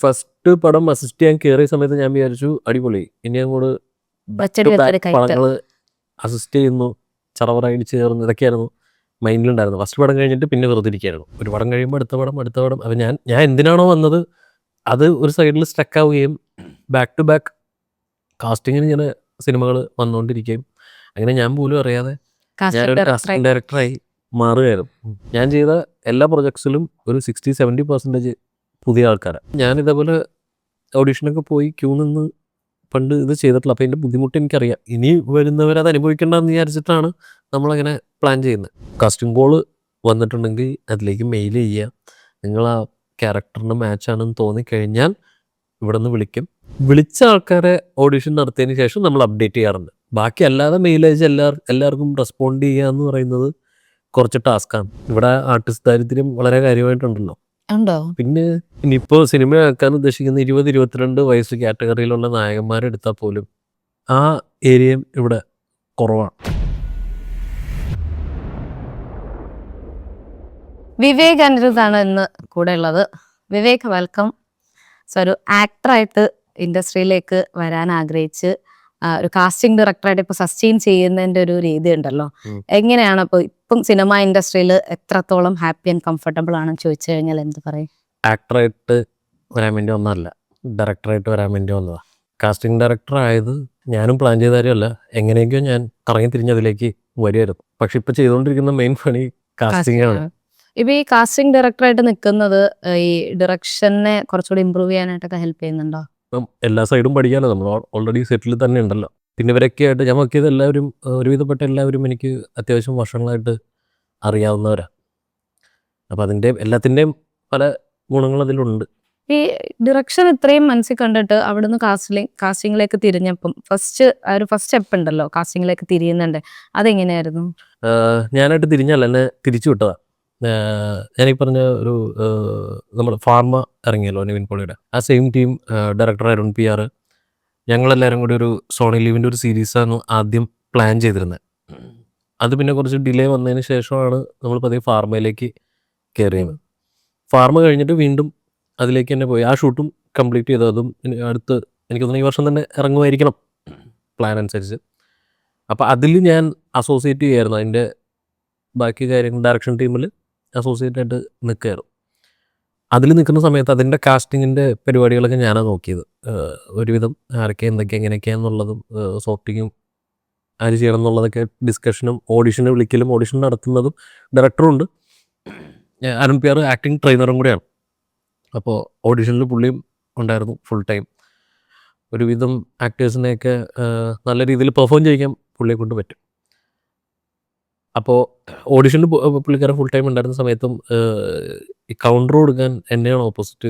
First പടം assist ചെയ്യാൻ കയറിയ സമയത്ത് ഞാൻ വിചാരിച്ചു അടിപൊളി, ഇനി അങ്ങോട്ട് പച്ചടി വെച്ചൊരു കയറ്റ്. പടങ്ങൾ അസിസ്റ്റ് ചെയ്യുന്നു, ചറവറായിട്ട് ചേർന്ന്, ഇതൊക്കെയായിരുന്നു മൈൻഡിലുണ്ടായിരുന്നു. ഫസ്റ്റ് പടം കഴിഞ്ഞിട്ട് പിന്നെ വെറുതെ ഇരിക്കുകയായിരുന്നു. ഒരു പടം കഴിയുമ്പോൾ അടുത്ത പടം. അപ്പം ഞാൻ എന്തിനാണോ വന്നത് അത് ഒരു സൈഡിൽ സ്റ്റക്ക് ആവുകയും ബാക്ക് ടു ബാക്ക് കാസ്റ്റിങ്ങിന് ഇങ്ങനെ സിനിമകൾ വന്നുകൊണ്ടിരിക്കുകയും അങ്ങനെ ഞാൻ പോലും അറിയാതെ ഞാനൊരു കാസ്റ്റിംഗ് ഡയറക്ടറായി മാറുകയായിരുന്നു. ഞാൻ ചെയ്ത എല്ലാ പ്രൊജക്ട്സിലും ഒരു 60-70% പുതിയ ആൾക്കാരാണ്. ഞാൻ ഇതേപോലെ ഓഡീഷനൊക്കെ പോയി ക്യൂ നിന്ന് പണ്ട് ഇത് ചെയ്തിട്ടില്ല. അപ്പോൾ ഇതിൻ്റെ ബുദ്ധിമുട്ട് എനിക്കറിയാം. ഇനി വരുന്നവരത് അനുഭവിക്കേണ്ടെന്ന് വിചാരിച്ചിട്ടാണ് നമ്മളങ്ങനെ പ്ലാൻ ചെയ്യുന്നത്. കാസ്റ്റിംഗ് കോൾ വന്നിട്ടുണ്ടെങ്കിൽ അതിലേക്ക് മെയിൽ ചെയ്യുക. നിങ്ങൾ ആ ക്യാരക്ടറിന് മാച്ചാണെന്ന് തോന്നിക്കഴിഞ്ഞാൽ ഇവിടെ നിന്ന് വിളിക്കും. വിളിച്ച ആൾക്കാരെ ഓഡിഷൻ നടത്തിയതിന് ശേഷം നമ്മൾ അപ്ഡേറ്റ് ചെയ്യാറുണ്ട്. ബാക്കി അല്ലാതെ മെയിൽ അയച്ച് എല്ലാവർക്കും റെസ്പോണ്ട് ചെയ്യുക എന്ന് പറയുന്നത് കുറച്ച് ടാസ്ക്കാണ്. ഇവിടെ ആർട്ടിസ്റ്റ് ദാരിദ്ര്യം വളരെ കാര്യമായിട്ടുണ്ടല്ലോ. പിന്നെ ഇനിയിപ്പോൾ സിനിമ ആക്കാൻ ഉദ്ദേശിക്കുന്ന 20-22 വയസ്സ് കാറ്റഗറിയിലുള്ള നായകന്മാരെടുത്താൽ പോലും ആ ഏരിയയും ഇവിടെ കുറവാണ്. വിവേക് അനിരുദ്ധാണ് ഇന്ന് കൂടെ ഉള്ളത്. വിവേക്, വെൽക്കം. സോ ഒരു ആക്ടറായിട്ട് ഇൻഡസ്ട്രിയിലേക്ക് വരാൻ ആഗ്രഹിച്ച് ഒരു കാസ്റ്റിംഗ് ഡയറക്ടറായിട്ട് ഇപ്പൊ സസ്റ്റെയിൻ ചെയ്യുന്നതിന്റെ ഒരു രീതി ഉണ്ടല്ലോ, എങ്ങനെയാണ് അപ്പോൾ ഇപ്പം സിനിമ ഇൻഡസ്ട്രിയിൽ എത്രത്തോളം ഹാപ്പി ആൻഡ് കംഫർട്ടബിൾ ആണെന്ന് ചോദിച്ചു കഴിഞ്ഞാൽ എന്ത് പറയും? ആക്ടറായിട്ട് വരാൻ വേണ്ടി ഒന്നല്ല, ഡയറക്ടറായിട്ട് വരാൻ വേണ്ടി വന്നതാണ്. കാസ്റ്റിംഗ് ഡയറക്ടർ ആയത് ഞാനും പ്ലാൻ ചെയ്ത കാര്യമല്ല, എങ്ങനെയൊക്കെയോ ഞാൻ കറങ്ങി തിരിഞ്ഞതിലേക്ക് വരുമായിരുന്നു. പക്ഷെ ഇപ്പൊ ചെയ്തുകൊണ്ടിരിക്കുന്ന മെയിൻ പണി കാസ്റ്റിംഗ് ആണ്. ഇപ്പൊ ഈ കാസ്റ്റിംഗ് ഡയറക്ടറായിട്ട് നിൽക്കുന്നത് ഈ ഡയറക്ഷനെ കുറച്ചുകൂടി ഇമ്പ്രൂവ് ചെയ്യാനായിട്ടൊക്കെ ഹെൽപ്പ് ചെയ്യുന്നുണ്ടോ? ഇപ്പം എല്ലാ സൈഡും പഠിക്കാമല്ലോ, നമ്മൾ ഓൾറെഡി സെറ്റിൽ തന്നെ ഉണ്ടല്ലോ. പിന്നെ ഇവരൊക്കെ ആയിട്ട് ഞാൻ വർക്ക് ചെയ്ത എല്ലാവരും, ഒരുവിധപ്പെട്ട എല്ലാവരും എനിക്ക് അത്യാവശ്യം വർഷങ്ങളായിട്ട് അറിയാവുന്നവരാണ്. അപ്പം അതിൻ്റെ എല്ലാത്തിൻ്റെയും പല ഗുണങ്ങൾ അതിലുണ്ട്. ഈ ഡിറക്ഷൻ ഇത്രയും മനസ്സിൽ കണ്ടിട്ട് അവിടുന്ന് കാസ്റ്റിംഗിലേക്ക് തിരിഞ്ഞപ്പം ഫസ്റ്റ് സ്റ്റെപ്പ് ഉണ്ടല്ലോ, കാസ്റ്റിംഗിലേക്ക് തിരിയുന്നുണ്ട്, അതെങ്ങനെയായിരുന്നു? ഞാനായിട്ട് തിരിഞ്ഞല്ല, എന്നെ തിരിച്ചു വിട്ടതാണ്. ഞാനീ പറഞ്ഞ ഒരു നമ്മൾ ഫാർമ ഇറങ്ങിയല്ലോ നിവിൻ പോളിയുടെ, ആ same team director Arun PR, ഞങ്ങളെല്ലാവരും കൂടി ഒരു സോണി ലിവിൻ്റെ ഒരു സീരീസാണ് ആദ്യം പ്ലാൻ ചെയ്തിരുന്നത്. അത് പിന്നെ കുറച്ച് ഡിലേ വന്നതിന് ശേഷമാണ് നമ്മൾ പതിയെ ഫാർമയിലേക്ക് കയറിയത്. ഫാർമ കഴിഞ്ഞിട്ട് വീണ്ടും അതിലേക്ക് തന്നെ പോയി. ആ ഷൂട്ടും കംപ്ലീറ്റ് ചെയ്തു. അതും അടുത്ത് എനിക്ക് തോന്നുന്നു ഈ വർഷം തന്നെ ഇറങ്ങുമായിരിക്കണം പ്ലാൻ അനുസരിച്ച്. അപ്പോൾ അതിൽ ഞാൻ അസോസിയേറ്റ് ചെയ്യായിരുന്നു, അതിൻ്റെ ബാക്കി കാര്യങ്ങൾ ഡയറക്ഷൻ ടീമിൽ അസോസിയേറ്റ് ആയിട്ട് നിൽക്കുകയായിരുന്നു. അതിൽ നിൽക്കുന്ന സമയത്ത് അതിൻ്റെ കാസ്റ്റിങ്ങിൻ്റെ പരിപാടികളൊക്കെ ഞാനാണ് നോക്കിയത്. ഒരുവിധം ആരൊക്കെ എന്തൊക്കെ എങ്ങനെയൊക്കെയാണെന്നുള്ളതും സോഫ്റ്റിങ്ങും ആര് ചെയ്യണം എന്നുള്ളതൊക്കെ ഡിസ്കഷനും ഓഡിഷന് വിളിക്കലും ഓഡിഷൻ നടത്തുന്നതും ഡയറക്ടറും ഉണ്ട്. അരുൺ PR ആക്ടിങ് ട്രെയിനറും കൂടെയാണ്. അപ്പോൾ ഓഡിഷനിൽ പുള്ളിയും ഉണ്ടായിരുന്നു ഫുൾ ടൈം. ഒരുവിധം ആക്ടേഴ്സിനെയൊക്കെ നല്ല രീതിയിൽ പെർഫോം ചെയ്യിക്കാൻ പുള്ളിയെ കൊണ്ട് പറ്റും. അപ്പോൾ ഓഡിഷന് പുള്ളിക്കാരൻ ഫുൾ ടൈം ഉണ്ടായിരുന്ന സമയത്തും ഈ കൗണ്ടർ കൊടുക്കാൻ എന്നെയാണ് ഓപ്പോസിറ്റ്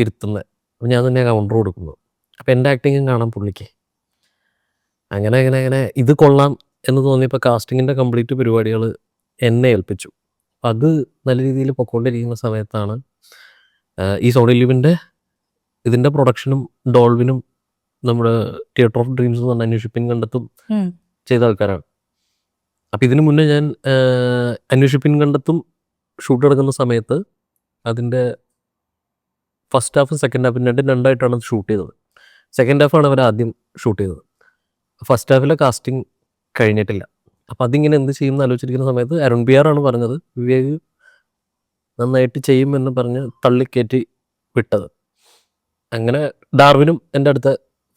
ഇരുത്തുന്നത്. അപ്പോൾ ഞാൻ തന്നെ കൗണ്ടർ കൊടുക്കുന്നത്. അപ്പോൾ എൻ്റെ ആക്ടിങ്ങും കാണാൻ പുള്ളിക്ക്. അങ്ങനെ ഇത് കൊള്ളാം എന്ന് തോന്നിയപ്പോൾ കാസ്റ്റിങ്ങിൻ്റെ കംപ്ലീറ്റ് പരിപാടികൾ എന്നെ ഏൽപ്പിച്ചു. അത് നല്ല രീതിയിൽ പൊയ്ക്കൊണ്ടിരിക്കുന്ന സമയത്താണ് ഈ സോണി ലിവിൻ്റെ ഇതിൻ്റെ പ്രൊഡക്ഷനും ഡോൾവിനും നമ്മുടെ തിയേറ്റർ ഓഫ് ഡ്രീംസ് എന്ന് പറഞ്ഞ അന്വേഷിപ്പിൻ കണ്ടെത്തും ചെയ്ത ആൾക്കാരാണ്. അപ്പം ഇതിനു മുന്നേ ഞാൻ അന്വേഷിപ്പിൻ കണ്ടെത്തും ഷൂട്ട് എടുക്കുന്ന സമയത്ത് അതിൻ്റെ ഫസ്റ്റ് ഹാഫ് സെക്കൻഡ് ഹാഫ് രണ്ടായിട്ടാണ് അത് ഷൂട്ട് ചെയ്തത്. സെക്കൻഡ് ഹാഫാണ് അവർ ആദ്യം ഷൂട്ട് ചെയ്തത്. ഫസ്റ്റ് ഹാഫിലെ കാസ്റ്റിംഗ് കഴിഞ്ഞിട്ടില്ല. അപ്പം അതിങ്ങനെ എന്ത് ചെയ്യുമെന്ന് ആലോചിച്ചിരിക്കുന്ന സമയത്ത് അരുൺ PR ആണ് പറഞ്ഞത്, വിവേക് നന്നായിട്ട് ചെയ്യുമെന്ന് പറഞ്ഞ് തള്ളിക്കയറ്റി വിട്ടത്. അങ്ങനെ ഡാർവിനും എൻ്റെ അടുത്ത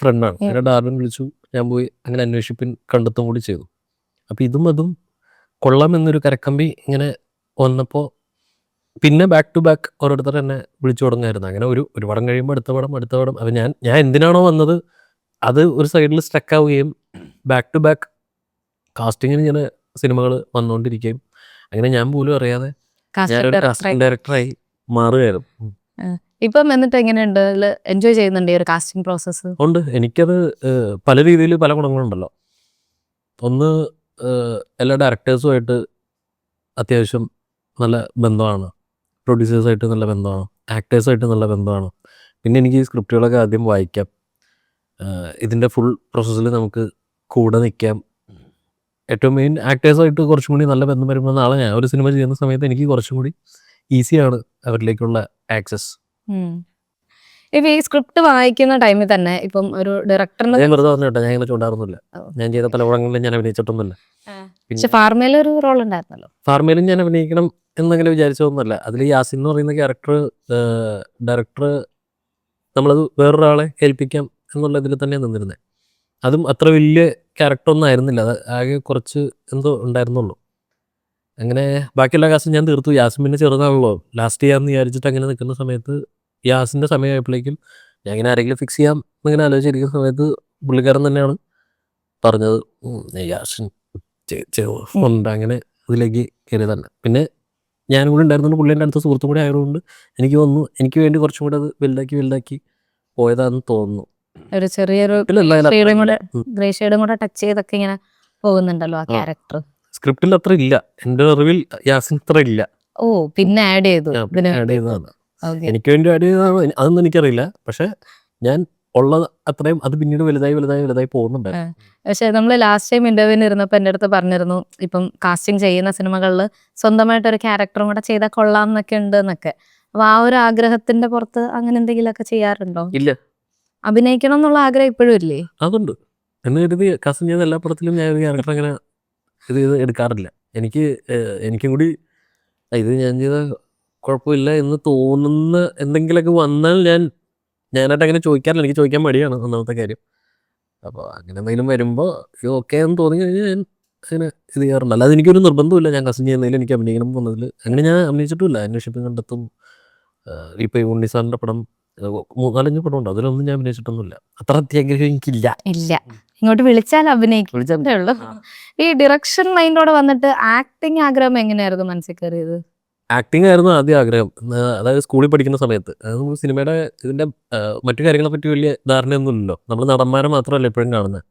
ഫ്രണ്ടാണ്. അങ്ങനെ ഡാർവിൻ വിളിച്ചു, ഞാൻ പോയി അങ്ങനെ അന്വേഷിപ്പിൻ കണ്ടെത്തും കൂടി ചെയ്തു. അപ്പോൾ അതും കൊള്ളാമെന്നൊരു കരക്കമ്പി ഇങ്ങനെ വന്നപ്പോൾ പിന്നെ ബാക്ക് ടു ബാക്ക് ഓരോരുത്തർ എന്നെ വിളിച്ചു തുടങ്ങായിരുന്നു. അങ്ങനെ ഒരു പടം കഴിയുമ്പോൾ അടുത്ത പടം. അപ്പോൾ ഞാൻ എന്തിനാണോ വന്നത് അത് ഒരു സൈഡിൽ സ്റ്റക്ക് ആവുകയും ബാക്ക് ടു ബാക്ക് കാസ്റ്റിങ്ങിന് ഇങ്ങനെ സിനിമകൾ വന്നുകൊണ്ടിരിക്കുകയും അങ്ങനെ ഞാൻ പോലും അറിയാതെ ഞാനൊരു കാസ്റ്റിംഗ് ഡയറക്ടറായി മാറുകയായിരുന്നു. ഇപ്പം എന്നിട്ട് എങ്ങനെയുണ്ട്? എൻജോയ് ചെയ്യുന്നുണ്ട് ഈ ഒരു കാസ്റ്റിംഗ് പ്രോസസ്സ്? ഉണ്ട്. എനിക്കത് പല രീതിയിൽ പല ഗുണങ്ങളുണ്ടല്ലോ. ഒന്ന്, എല്ലാ ഡയറക്ടേഴ്സുമായിട്ട് അത്യാവശ്യം നല്ല ബന്ധമാണ്, പ്രൊഡ്യൂസേഴ്സായിട്ട് നല്ല ബന്ധമാണ്, ആക്ടേഴ്സായിട്ട് നല്ല ബന്ധമാണ്. പിന്നെ എനിക്ക് ഈ സ്ക്രിപ്റ്റുകളൊക്കെ ആദ്യം വായിക്കാം, ഇതിൻ്റെ ഫുൾ പ്രോസസ്സിൽ നമുക്ക് കൂടെ നിൽക്കാം. ഏറ്റവും മെയിൻ ആക്ടേഴ്സായിട്ട് കുറച്ചും കൂടി നല്ല ബന്ധം വരുമ്പോൾ നാളെ ഞാൻ ഒരു സിനിമ ചെയ്യുന്ന സമയത്ത് എനിക്ക് കുറച്ചും കൂടി ഈസിയാണ് അവരിലേക്കുള്ള ആക്സസ്. ഇപ്പൊ ഈ സ്ക്രിപ്റ്റ് വായിക്കുന്ന ടൈമിൽ തന്നെ ഇപ്പം ഒരു ഡയറക്ടറിന് ഞാൻ വെറുതെ പറഞ്ഞു കേട്ടോ, ഞാൻ ഇങ്ങനെ ചൂണ്ടാറുന്നില്ല. ഞാൻ ചെയ്ത പല പടങ്ങളിലും ഞാൻ അഭിനയിച്ചിട്ടൊന്നുമില്ല. പക്ഷെ ഫാർമയിൽ ഒരു റോൾ ഉണ്ടായിരുന്നല്ലോ. ഫാർമയിലും ഞാൻ അഭിനയിക്കണം എന്നങ്ങനെ വിചാരിച്ചതൊന്നുമല്ല. അതിൽ യാസിൻ എന്ന് പറയുന്ന ക്യാരക്ടർ ഡയറക്ടർ നമ്മളത് വേറൊരാളെ ഏൽപ്പിക്കാം എന്നുള്ള ഇതിൽ തന്നെയാണ് നിന്നിരുന്നത്. അതും അത്ര വലിയ ക്യാരക്ടറൊന്നും ആയിരുന്നില്ല, അത് ആകെ കുറച്ച് എന്തോ ഉണ്ടായിരുന്നുള്ളൂ. അങ്ങനെ ബാക്കിയെല്ലാ കാസും ഞാൻ തീർത്തു. യാസിൻ പിന്നെ ചെറുതാണല്ലോ, ലാസ്റ്റ് ചെയ്യാമെന്ന് വിചാരിച്ചിട്ട് അങ്ങനെ നിൽക്കുന്ന സമയത്ത് യാസിൻ്റെ സമയമായപ്പോഴേക്കും ഞാൻ ഇങ്ങനെ ആരെങ്കിലും ഫിക്സ് ചെയ്യാം എന്നിങ്ങനെ ആലോചിച്ചിരിക്കുന്ന സമയത്ത് പുള്ളിക്കാരൻ തന്നെയാണ് പറഞ്ഞത്, യാസിൻ ഉണ്ട്. അങ്ങനെ അതിലേക്ക് കയറി തന്നെ. പിന്നെ ഞാനും കൂടി ഉണ്ടായിരുന്നുകൊണ്ട് പുള്ളി എൻ്റെ അടുത്ത സുഹൃത്തും കൂടി ആയതുകൊണ്ട് എനിക്ക് തോന്നുന്നു എനിക്ക് വേണ്ടി കുറച്ചും കൂടി അത് വലുതാക്കി പോയതാണെന്ന് തോന്നുന്നു. ഒരു ചെറിയൊരു ഗ്രേ ഷെയ്ഡും കൂടെ ടച്ച് ചെയ്തൊക്കെ ഇങ്ങനെ പോകുന്നുണ്ടല്ലോ ആ ക്യാരക്ടർ. സ്ക്രിപ്റ്റിൽ അത്ര ഇല്ല, എൻ്റെ അറിവിൽ യാസിൻ അത്ര ഇല്ല. ഓ, പിന്നെ ആഡ് ചെയ്തു. ആഡ് ചെയ്തതാണ്, എനിക്ക് വേണ്ടി ആഡ് ചെയ്തതാണ്, അതൊന്നും എനിക്കറിയില്ല. പക്ഷെ ഞാൻ ഉള്ളത് അത്രയും അത് പിന്നീട് വലുതായി പോകുന്നുണ്ട്. പക്ഷെ നമ്മൾ ലാസ്റ്റ് ടൈം ഇന്റർവ്യൂവിന് ഇരുന്നപ്പോൾ എൻ്റെ അടുത്ത് പറഞ്ഞിരുന്നു, ഇപ്പം കാസ്റ്റിംഗ് ചെയ്യുന്ന സിനിമകളിൽ സ്വന്തമായിട്ടൊരു ക്യാരക്ടറും കൂടെ ചെയ്താൽ കൊള്ളാം എന്നൊക്കെ ഉണ്ട് എന്നൊക്കെ. അപ്പൊ ആ ഒരു ആഗ്രഹത്തിന്റെ പുറത്ത് അങ്ങനെ എന്തെങ്കിലുമൊക്കെ ചെയ്യാറുണ്ടോ? ഇല്ല, അഭിനയിക്കണം എന്നുള്ള ആഗ്രഹം ഇപ്പോഴും ഇല്ലേ? അതുണ്ട്. എന്ന് കരുതി കാസ്റ്റിംഗ് ചെയ്യുന്ന എല്ലാ പടത്തിലും ഞാൻ ഒരു ക്യാരക്ടർ അങ്ങനെ ഇത് എടുക്കാറില്ല. എനിക്കും കൂടി ഇത് ഞാൻ ചെയ്ത കുഴപ്പമില്ല എന്ന് തോന്നുന്ന എന്തെങ്കിലുമൊക്കെ വന്നാൽ ഞാനായിട്ട് അങ്ങനെ ചോദിക്കാറില്ല. എനിക്ക് ചോദിക്കാൻ മടിയാണ് ഒന്നാമത്തെ കാര്യം. അപ്പോൾ അങ്ങനെ എന്തെങ്കിലും വരുമ്പോൾ ഓക്കെ എന്ന് തോന്നി കഴിഞ്ഞാൽ ഞാൻ അങ്ങനെ ഇത് ചെയ്യാറുണ്ട്. അല്ലാതെ എനിക്കൊരു നിർബന്ധമില്ല ഞാൻ കസിൻ ചെയ്യുന്നതിൽ എനിക്ക് അഭിനയിക്കണം എന്നതിൽ. അങ്ങനെ ഞാൻ അഭിനയിച്ചിട്ടുമില്ല. അന്വേഷിപ്പം കണ്ടെത്തും, ഇപ്പോൾ ഈ ഉണ്ണിസാറിൻ്റെ പടം 4-5 പടമുണ്ട്, അതിലൊന്നും ഞാൻ അഭിനയിച്ചിട്ടൊന്നുമില്ല. അത്ര അത്യാഗ്രഹം എനിക്കില്ല. ഇല്ല, ഇങ്ങോട്ട് വിളിച്ചാൽ അഭിനയിക്കുന്നേ ഉള്ളൂ. ഈ ഡിറക്ഷൻ മൈൻഡോടെ വന്നിട്ട് ആക്ടിങ് ആഗ്രഹം എങ്ങനെയായിരുന്നു മനസ്സിൽ കയറിയത്? ആക്ടിങ് ആയിരുന്നു ആദ്യം ആഗ്രഹം. അതായത് സ്കൂളിൽ പഠിക്കുന്ന സമയത്ത്. അത് നമുക്ക് സിനിമയുടെ ഇതിൻ്റെ മറ്റു കാര്യങ്ങളെ പറ്റി വലിയ ധാരണയൊന്നുമില്ലല്ലോ. നമ്മൾ നടന്മാരെ മാത്രമല്ല എപ്പോഴും കാണുന്നത്.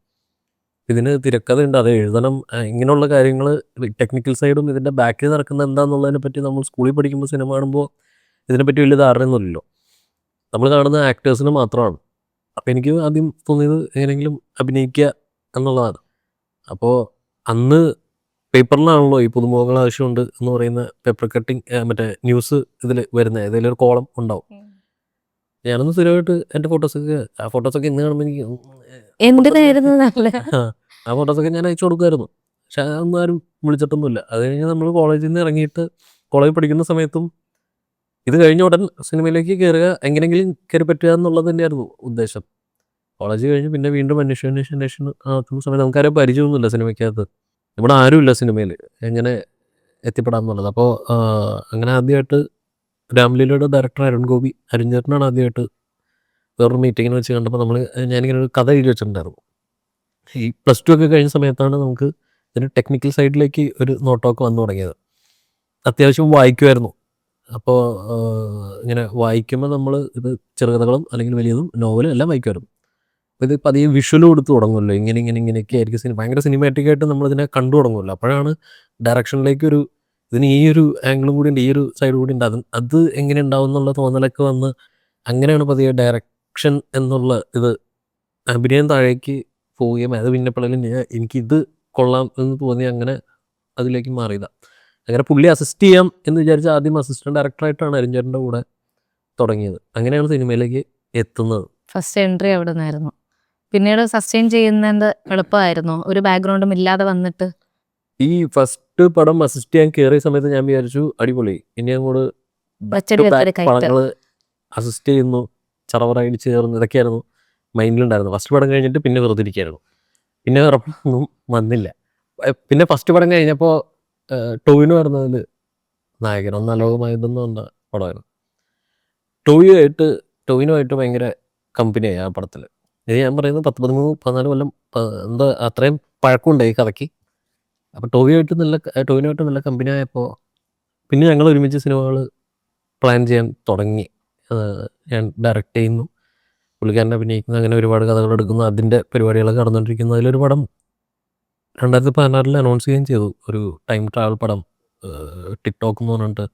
ഇതിന് തിരക്കഥയുണ്ട്, അത് എഴുതണം, ഇങ്ങനെയുള്ള കാര്യങ്ങൾ ടെക്നിക്കൽ സൈഡും ഇതിൻ്റെ ബാക്കിൽ നടക്കുന്ന എന്താണെന്നുള്ളതിനെ പറ്റി നമ്മൾ സ്കൂളിൽ പഠിക്കുമ്പോൾ സിനിമ കാണുമ്പോൾ ഇതിനെപ്പറ്റി വലിയ ധാരണയൊന്നുമില്ലല്ലോ. നമ്മൾ കാണുന്ന ആക്ടേഴ്സിന് മാത്രമാണ്. അപ്പോൾ എനിക്ക് ആദ്യം തോന്നിയത് എങ്ങനെയെങ്കിലും അഭിനയിക്കുക എന്നുള്ളതാണ്. അപ്പോൾ അന്ന് പേപ്പറിലാണല്ലോ ഈ പുതുമുഖങ്ങൾ ആവശ്യമുണ്ട് എന്ന് പറയുന്ന പേപ്പർ കട്ടിങ്, മറ്റേ ന്യൂസ് ഇതിൽ വരുന്ന ഏതെങ്കിലും ഒരു കോളം ഉണ്ടാവും. ഞാനൊന്ന് സ്ഥിരമായിട്ട് എൻ്റെ ഫോട്ടോസൊക്കെ ഇന്ന് കാണുമ്പോൾ എനിക്ക് ആ ഫോട്ടോസൊക്കെ ഞാൻ അയച്ചു കൊടുക്കുമായിരുന്നു. പക്ഷെ അതൊന്നും ആരും വിളിച്ചിട്ടൊന്നുമില്ല. അത് കഴിഞ്ഞ് നമ്മൾ കോളേജിൽ നിന്ന് ഇറങ്ങിയിട്ട് കോളേജിൽ പഠിക്കുന്ന സമയത്തും ഇത് കഴിഞ്ഞ ഉടൻ സിനിമയിലേക്ക് കയറുക, എങ്ങനെയെങ്കിലും കയറി പറ്റുക എന്നുള്ളത് തന്നെയായിരുന്നു ഉദ്ദേശം. കോളേജ് കഴിഞ്ഞ് പിന്നെ വീണ്ടും അന്വേഷണ സമയത്ത് നമുക്കാരും പരിചയമൊന്നുമില്ല സിനിമയ്ക്കകത്ത്. ഇവിടെ ആരുമില്ല സിനിമയിൽ എങ്ങനെ എത്തിപ്പെടാം എന്നുള്ളത്. അപ്പോൾ അങ്ങനെ ആദ്യമായിട്ട് രാംലീലയുടെ ഡയറക്ടർ അരുൺ ചേട്ടനാണ് ആദ്യമായിട്ട് വേറൊരു മീറ്റിങ്ങിന് വെച്ച് കണ്ടപ്പോൾ ഞാനിങ്ങനെ ഒരു കഥ എഴുതി വെച്ചിട്ടുണ്ടായിരുന്നു. ഈ +2 ഒക്കെ കഴിഞ്ഞ സമയത്താണ് നമുക്ക് ഇതിന് ടെക്നിക്കൽ സൈഡിലേക്ക് ഒരു നോട്ടമൊക്കെ വന്നു തുടങ്ങിയത്. അത്യാവശ്യം വായിക്കുമായിരുന്നു. അപ്പോൾ ഇങ്ങനെ വായിക്കുമ്പോൾ നമ്മൾ ഇത് ചെറുകഥകളും അല്ലെങ്കിൽ വലിയതും നോവലും എല്ലാം വായിക്കുമായിരുന്നു. അപ്പോൾ ഇത് പതിയെ വിഷ്വൽ കൊടുത്ത് തുടങ്ങുമല്ലോ, ഇങ്ങനെയൊക്കെ ആയിരിക്കും ഭയങ്കര സിനിമാറ്റിക്കായിട്ട് നമ്മളിതിനെ കണ്ടു തുടങ്ങുമല്ലോ. അപ്പോഴാണ് ഡയറക്ഷനിലേക്ക് ഇതിന് ഈ ഒരു ആംഗിളും കൂടി ഉണ്ട്, ഈ ഒരു സൈഡ് കൂടി ഉണ്ട്, അത് എങ്ങനെ ഉണ്ടാവും എന്നുള്ള തോന്നലൊക്കെ വന്ന് അങ്ങനെയാണ് പതിയെ ഡയറക്ഷൻ എന്നുള്ള ഇത് അഭിനയം താഴേക്ക് പോവുകയും അത് പിന്നെപ്പോഴും എനിക്കിത് കൊള്ളാം എന്ന് തോന്നി അങ്ങനെ അതിലേക്ക് മാറിയതാണ്. അങ്ങനെ പുള്ളി അസിസ്റ്റ് ചെയ്യാം എന്ന് വിചാരിച്ച ആദ്യം അസിസ്റ്റന്റ് ഡയറക്ടറായിട്ടാണ് അരുൺചേട്ടൻ്റെ കൂടെ തുടങ്ങിയത്. അങ്ങനെയാണ് സിനിമയിലേക്ക് എത്തുന്നത്. ഫസ്റ്റ് എൻട്രി അവിടെ നിന്നായിരുന്നു. പിന്നീട് സസ്റ്റെയിൻ ചെയ്യുന്നത് എളുപ്പമായിരുന്നു, ഒരു ബാക്ക്ഗ്രൗണ്ടും ഇല്ലാതെ വന്നിട്ട്? ഈ ഫസ്റ്റ് പടം അസിസ്റ്റ് ചെയ്യാൻ കയറിയ സമയത്ത് ഞാൻ വിചാരിച്ചു അടിപൊളി, ഇനി അങ്ങോട്ട് പടങ്ങൾ അസിസ്റ്റ് ചെയ്യുന്നു, ചറവറായിട്ട് ചേർന്ന് ഇതൊക്കെയായിരുന്നു മൈൻഡിലുണ്ടായിരുന്നു. ഫസ്റ്റ് പടം കഴിഞ്ഞിട്ട് പിന്നെ വെറുതെ ഇരിക്കുകയായിരുന്നു. പിന്നെ ഉറപ്പൊന്നും വന്നില്ല. പിന്നെ ഫസ്റ്റ് പടം കഴിഞ്ഞപ്പോൾ ടോവിനോ വരുന്നതിൽ നായകൻ അലോകമായതെന്ന് പറഞ്ഞ പടമായിരുന്നു. ടോവിനുമായിട്ട് ഭയങ്കര കമ്പനിയായി ആ പടത്തിൽ. ഇത് ഞാൻ പറയുന്നത് 10-13-14 കൊല്ലം എന്താ അത്രയും പഴക്കമുണ്ടായി കഥയ്ക്ക്. അപ്പോൾ ടോവിനുമായിട്ട് നല്ല കമ്പനി ആയപ്പോൾ പിന്നെ ഞങ്ങൾ ഒരുമിച്ച് സിനിമകൾ പ്ലാൻ ചെയ്യാൻ തുടങ്ങി. ഞാൻ ഡയറക്റ്റ് ചെയ്യുന്നു, പുള്ളിക്കാരനെ അഭിനയിക്കുന്നു, അങ്ങനെ ഒരുപാട് കഥകൾ എടുക്കുന്നു, അതിൻ്റെ പരിപാടികളൊക്കെ നടന്നുകൊണ്ടിരിക്കുന്നു. അതിലൊരു പടം 2016 അനൗൺസ് ചെയ്യുകയും ചെയ്തു, ഒരു ടൈം ട്രാവൽ പടം, ടിക്ടോക്ക് എന്ന് പറഞ്ഞിട്ട്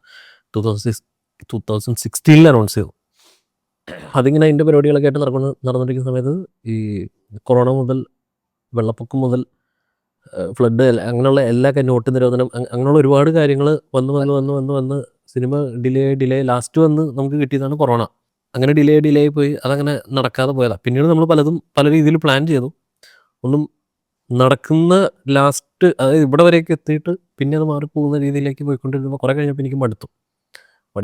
2016 അനൗൺസ് ചെയ്തു. അതിങ്ങനെ അതിൻ്റെ പരിപാടികളൊക്കെ ആയിട്ട് നടന്നുകൊണ്ടിരിക്കുന്ന സമയത്ത് ഈ കൊറോണ മുതൽ വെള്ളപ്പൊക്കം മുതൽ ഫ്ലഡ് അങ്ങനെയുള്ള എല്ലാ നോട്ട് നിരോധനം അങ്ങനെയുള്ള ഒരുപാട് കാര്യങ്ങൾ വന്ന് സിനിമ ഡിലേ ലാസ്റ്റ് വന്ന് നമുക്ക് കിട്ടിയതാണ് കൊറോണ. അങ്ങനെ ഡിലേ ആയി പോയി. അതങ്ങനെ നടക്കാതെ പോയതാണ്. പിന്നീട് നമ്മൾ പലതും പല രീതിയിൽ പ്ലാൻ ചെയ്തു. ഒന്നും നടക്കുന്ന ലാസ്റ്റ് അതായത് ഇവിടെ വരെയൊക്കെ എത്തിയിട്ട് പിന്നെ അത് മാറിപ്പോകുന്ന രീതിയിലേക്ക് പോയിക്കൊണ്ടിരുമ്പോൾ കുറേ കഴിഞ്ഞപ്പോൾ എനിക്ക് മടുത്തു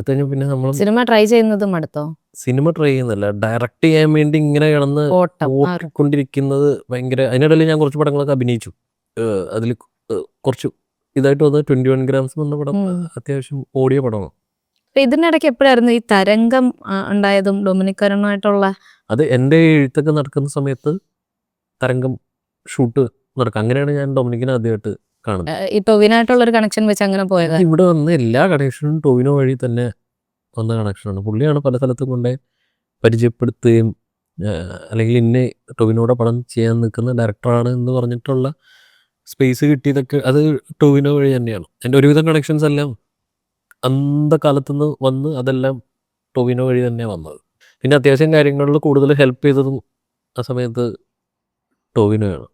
കഴിഞ്ഞപ്പോൾ പിന്നെ നമ്മൾ സിനിമ ട്രൈ ചെയ്യുന്നത് മടുത്തോ? സിനിമ ട്രൈ ചെയ്യുന്നില്ല, ഡയറക്റ്റ് ചെയ്യാൻ വേണ്ടി ഇങ്ങനെ കിടന്ന് ഓട്ടം ഓടിക്കൊണ്ടിരിക്കുന്നത് ഭയങ്കര. അതിനിടയിൽ ഞാൻ കുറച്ച് പടങ്ങളൊക്കെ അഭിനയിച്ചു. അതിൽ കുറച്ച് ഇതായിട്ട് വന്നത് 21 ഗ്രാംസ് എന്ന പടം അത്യാവശ്യം ഓടിയ പടമാണ്. ഇതിനിടയ്ക്ക് എപ്പോഴായിരുന്നു ഈ തരംഗം ഉണ്ടായതും ഡൊമിനിക്കരുമായിട്ടുള്ള? അത് എൻ്റെ എഴുത്തൊക്കെ നടക്കുന്ന സമയത്ത് തരംഗം ഷൂട്ട് നടക്കും. അങ്ങനെയാണ് ഞാൻ ഡൊമിനിക്കിനെ ആദ്യമായിട്ട് കാണുന്നത്. ഈ ടൊവിനായിട്ടുള്ള ഒരു കണക്ഷൻ വെച്ച് അങ്ങനെ പോയത്? ഇവിടെ വന്ന എല്ലാ കണക്ഷനും ടൊവിനോ വഴി തന്നെ വന്ന കണക്ഷനാണ്. പുള്ളിയാണ് പല സ്ഥലത്തും കൊണ്ടേ പരിചയപ്പെടുത്തുകയും അല്ലെങ്കിൽ ഇന്നെ ടൊവിനോടെ പടം ചെയ്യാൻ നിൽക്കുന്ന ഡയറക്ടറാണ് എന്ന് പറഞ്ഞിട്ടുള്ള സ്പേസ് കിട്ടിയതൊക്കെ അത് ടൊവിനോ വഴി തന്നെയാണ്. എൻ്റെ ഒരുവിധം കണക്ഷൻസ് എല്ലാം അന്തകാലത്തുനിന്ന് വന്ന് അതെല്ലാം ടൊവിനോ വഴി തന്നെയാണ് വന്നത്. പിന്നെ അത്യാവശ്യം കാര്യങ്ങളിൽ കൂടുതൽ ഹെൽപ്പ് ചെയ്തതും ആ സമയത്ത് ടൊവിനോയാണ്.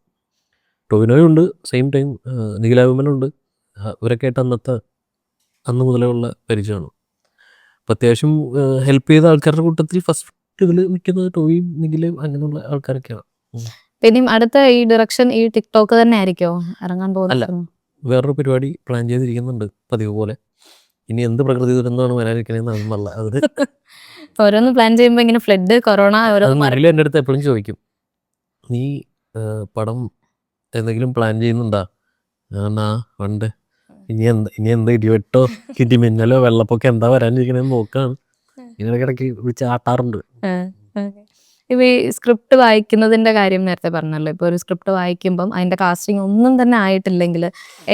ടൊവിനോയുണ്ട്, സെയിം ടൈം നിഖിലാവിമനുണ്ട്. ഇവരൊക്കെ ആയിട്ട് അന്ന് മുതലേ ഉള്ള പരിചയമാണ്. അപ്പം അത്യാവശ്യം ഹെൽപ്പ് ചെയ്ത ആൾക്കാരുടെ കൂട്ടത്തിൽ ഫസ്റ്റ് ഇതിൽ നിൽക്കുന്നത് ടോവിയും നിഖിലും അങ്ങനെയുള്ള ആൾക്കാരൊക്കെയാണ്. പിന്നെയും അടുത്ത ഈ ഡയറക്ഷൻ ഈ ടിക്ടോക്ക് തന്നെ ആയിരിക്കോ ഇറങ്ങാൻ അല്ല, പോകുന്നത്? വേറൊരു പരിപാടി പ്ലാൻ ചെയ്തിരിക്കുന്നുണ്ട് പതിവ് പോലെ. ഇനി എന്ത് പ്രകൃതി ദുരന്തമാണ് വരാനിരിക്കണേന്നല്ല അത് ഓരോന്ന് പ്ലാൻ ചെയ്യുമ്പോൾ ഇങ്ങനെ ഫ്ലഡ്, കൊറോണ നിഖിൽ എൻ്റെ അടുത്ത് എപ്പോഴും ചോദിക്കും, നീ പടം എന്തെങ്കിലും പ്ലാൻ ചെയ്യുന്നുണ്ടാ? ഉണ്ട്. ഇനി എന്താ ഇടിവെട്ടോ ഇടിമിന്നലോ വെള്ളപ്പൊക്കെ എന്താ വരാനിരിക്കണേന്ന് നോക്കാണ്. ഇടയ്ക്കിടയ്ക്ക് വിളിച്ച് ആട്ടാറുണ്ട്. ഇപ്പൊ ഈ സ്ക്രിപ്റ്റ് വായിക്കുന്നതിന്റെ കാര്യം നേരത്തെ പറഞ്ഞല്ലോ. ഇപ്പൊ ഒരു സ്ക്രിപ്റ്റ് വായിക്കുമ്പം അതിന്റെ കാസ്റ്റിംഗ് ഒന്നും തന്നെ ആയിട്ടില്ലെങ്കിൽ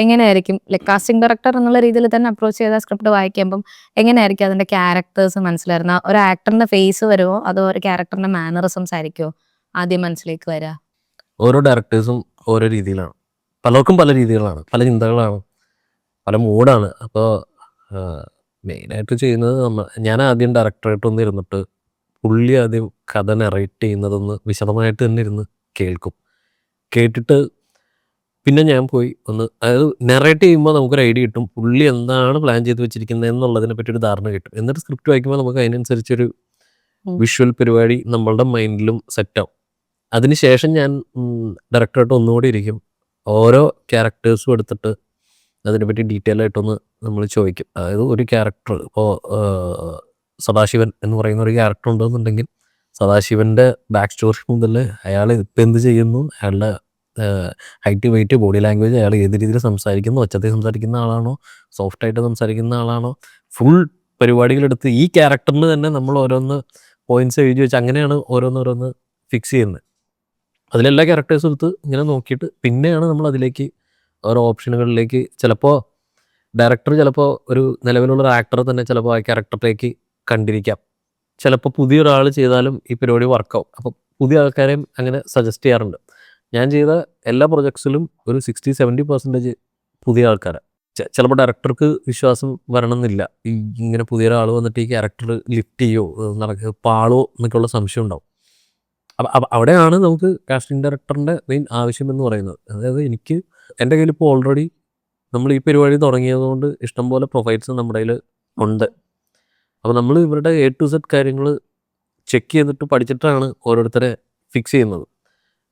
എങ്ങനെയായിരിക്കും, ലൈക് കാസ്റ്റിംഗ് ഡയറക്ടർ എന്നുള്ള രീതിയിൽ തന്നെ അപ്രോച്ച് ചെയ്ത സ്ക്രിപ്റ്റ് വായിക്കുമ്പം എങ്ങനെയായിരിക്കും അതിന്റെ ക്യാരക്ടേഴ്സ് മനസ്സിലായിരുന്ന? ഒരു ആക്ടറിന്റെ ഫേസ് വരുമോ അതോ ഒരു ക്യാരക്ടറിന്റെ മാനറിസംസ് ആയിരിക്കുമോ ആദ്യം മനസ്സിലേക്ക് വരിക? ഓരോ ഡയറക്ടേഴ്സും ഓരോ രീതിയിലാണ്, പലർക്കും പല രീതികളാണ്, പല ചിന്തകളാണ്, പല മൂഡാണ്. അപ്പോൾ മെയിനായിട്ട് ചെയ്യുന്നത് ഞാൻ ആദ്യം ഡയറക്ടറായിട്ട് ഒന്ന് ഇരുന്നിട്ട് പുള്ളി ആദ്യം കഥ നെറേറ്റ് ചെയ്യുന്നതൊന്ന് വിശദമായിട്ട് തന്നെ ഇരുന്ന് കേട്ടിട്ട് പിന്നെ ഞാൻ പോയി അതായത് നെറേറ്റ് ചെയ്യുമ്പോൾ നമുക്കൊരു ഐഡിയ കിട്ടും, പുള്ളി എന്താണ് പ്ലാൻ ചെയ്ത് വെച്ചിരിക്കുന്നത് എന്നുള്ളതിനെ പറ്റി ഒരു ധാരണ കിട്ടും. എന്നിട്ട് സ്ക്രിപ്റ്റ് വായിക്കുമ്പോൾ നമുക്ക് അതിനനുസരിച്ചൊരു വിഷ്വൽ പരിപാടി നമ്മളുടെ മൈൻഡിലും സെറ്റാവും. അതിനുശേഷം ഞാൻ ഡയറക്ടറായിട്ട് ഒന്നുകൂടി ഇരിക്കും, ഓരോ ക്യാരക്ടേഴ്സും എടുത്തിട്ട് അതിനെപ്പറ്റി ഡീറ്റെയിൽ ആയിട്ടൊന്ന് നമ്മൾ ചോദിക്കും. അതായത് ഒരു ക്യാരക്ടർ ഇപ്പോൾ സദാശിവൻ എന്ന് പറയുന്ന ഒരു ക്യാരക്ടർ ഉണ്ടെന്നുണ്ടെങ്കിൽ സദാശിവൻ്റെ ബാക്ക് സ്റ്റോറി മുതൽ അയാൾ ഇപ്പം എന്ത് ചെയ്യുന്നു, അയാളുടെ ഹൈറ്റ്, വെയിറ്റ്, ബോഡി ലാംഗ്വേജ്, അയാൾ ഏത് രീതിയിൽ സംസാരിക്കുന്നു, ഒച്ചത്തിൽ സംസാരിക്കുന്ന ആളാണോ സോഫ്റ്റായിട്ട് സംസാരിക്കുന്ന ആളാണോ, ഫുൾ പരിപാടികളെടുത്ത് ഈ ക്യാരക്ടറിന് തന്നെ നമ്മൾ ഓരോന്ന് പോയിന്റ്സ് എഴുതി വെച്ച് അങ്ങനെയാണ് ഓരോന്നോരോന്ന് ഫിക്സ് ചെയ്യുന്നത്. അതിലെല്ലാ ക്യാരക്ടേഴ്സും എടുത്ത് ഇങ്ങനെ നോക്കിയിട്ട് പിന്നെയാണ് നമ്മൾ അതിലേക്ക് ഓരോ ഓപ്ഷനുകളിലേക്ക് ചിലപ്പോൾ ഡയറക്ടർ ചിലപ്പോൾ ഒരു നിലവിലുള്ള ഒരു ആക്ടറെ തന്നെ ചിലപ്പോൾ ആ ക്യാരക്ടറിലേക്ക് കണ്ടിരിക്കാം. ചിലപ്പോൾ പുതിയൊരാൾ ചെയ്താലും ഈ പരിപാടി വർക്കാവും. അപ്പോൾ പുതിയ ആൾക്കാരെയും അങ്ങനെ സജസ്റ്റ് ചെയ്യാറുണ്ട്. ഞാൻ ചെയ്ത എല്ലാ പ്രൊജക്ട്സിലും ഒരു 60-70% പുതിയ ആൾക്കാരാണ്. ചിലപ്പോൾ ഡയറക്ടർക്ക് വിശ്വാസം വരണമെന്നില്ല, ഇങ്ങനെ പുതിയൊരാൾ വന്നിട്ട് ഈ ക്യാരക്ടർ ലിഫ്റ്റ് ചെയ്യോ പാളോ എന്നൊക്കെയുള്ള സംശയം ഉണ്ടാവും. അപ്പം അവിടെയാണ് നമുക്ക് കാസ്റ്റിംഗ് ഡയറക്ടറിൻ്റെ മെയിൻ ആവശ്യം എന്ന് പറയുന്നത്. അതായത് എൻ്റെ കയ്യിൽ ഇപ്പോൾ ഓൾറെഡി നമ്മൾ ഈ പരിപാടി തുടങ്ങിയതുകൊണ്ട് ഇഷ്ടംപോലെ പ്രൊഫൈൽസ് നമ്മുടെ കയ്യിൽ ഉണ്ട്. അപ്പോൾ നമ്മൾ ഇവരുടെ A to Z കാര്യങ്ങൾ ചെക്ക് ചെയ്തിട്ട് പഠിച്ചിട്ടാണ് ഓരോരുത്തരെ ഫിക്സ് ചെയ്യുന്നത്.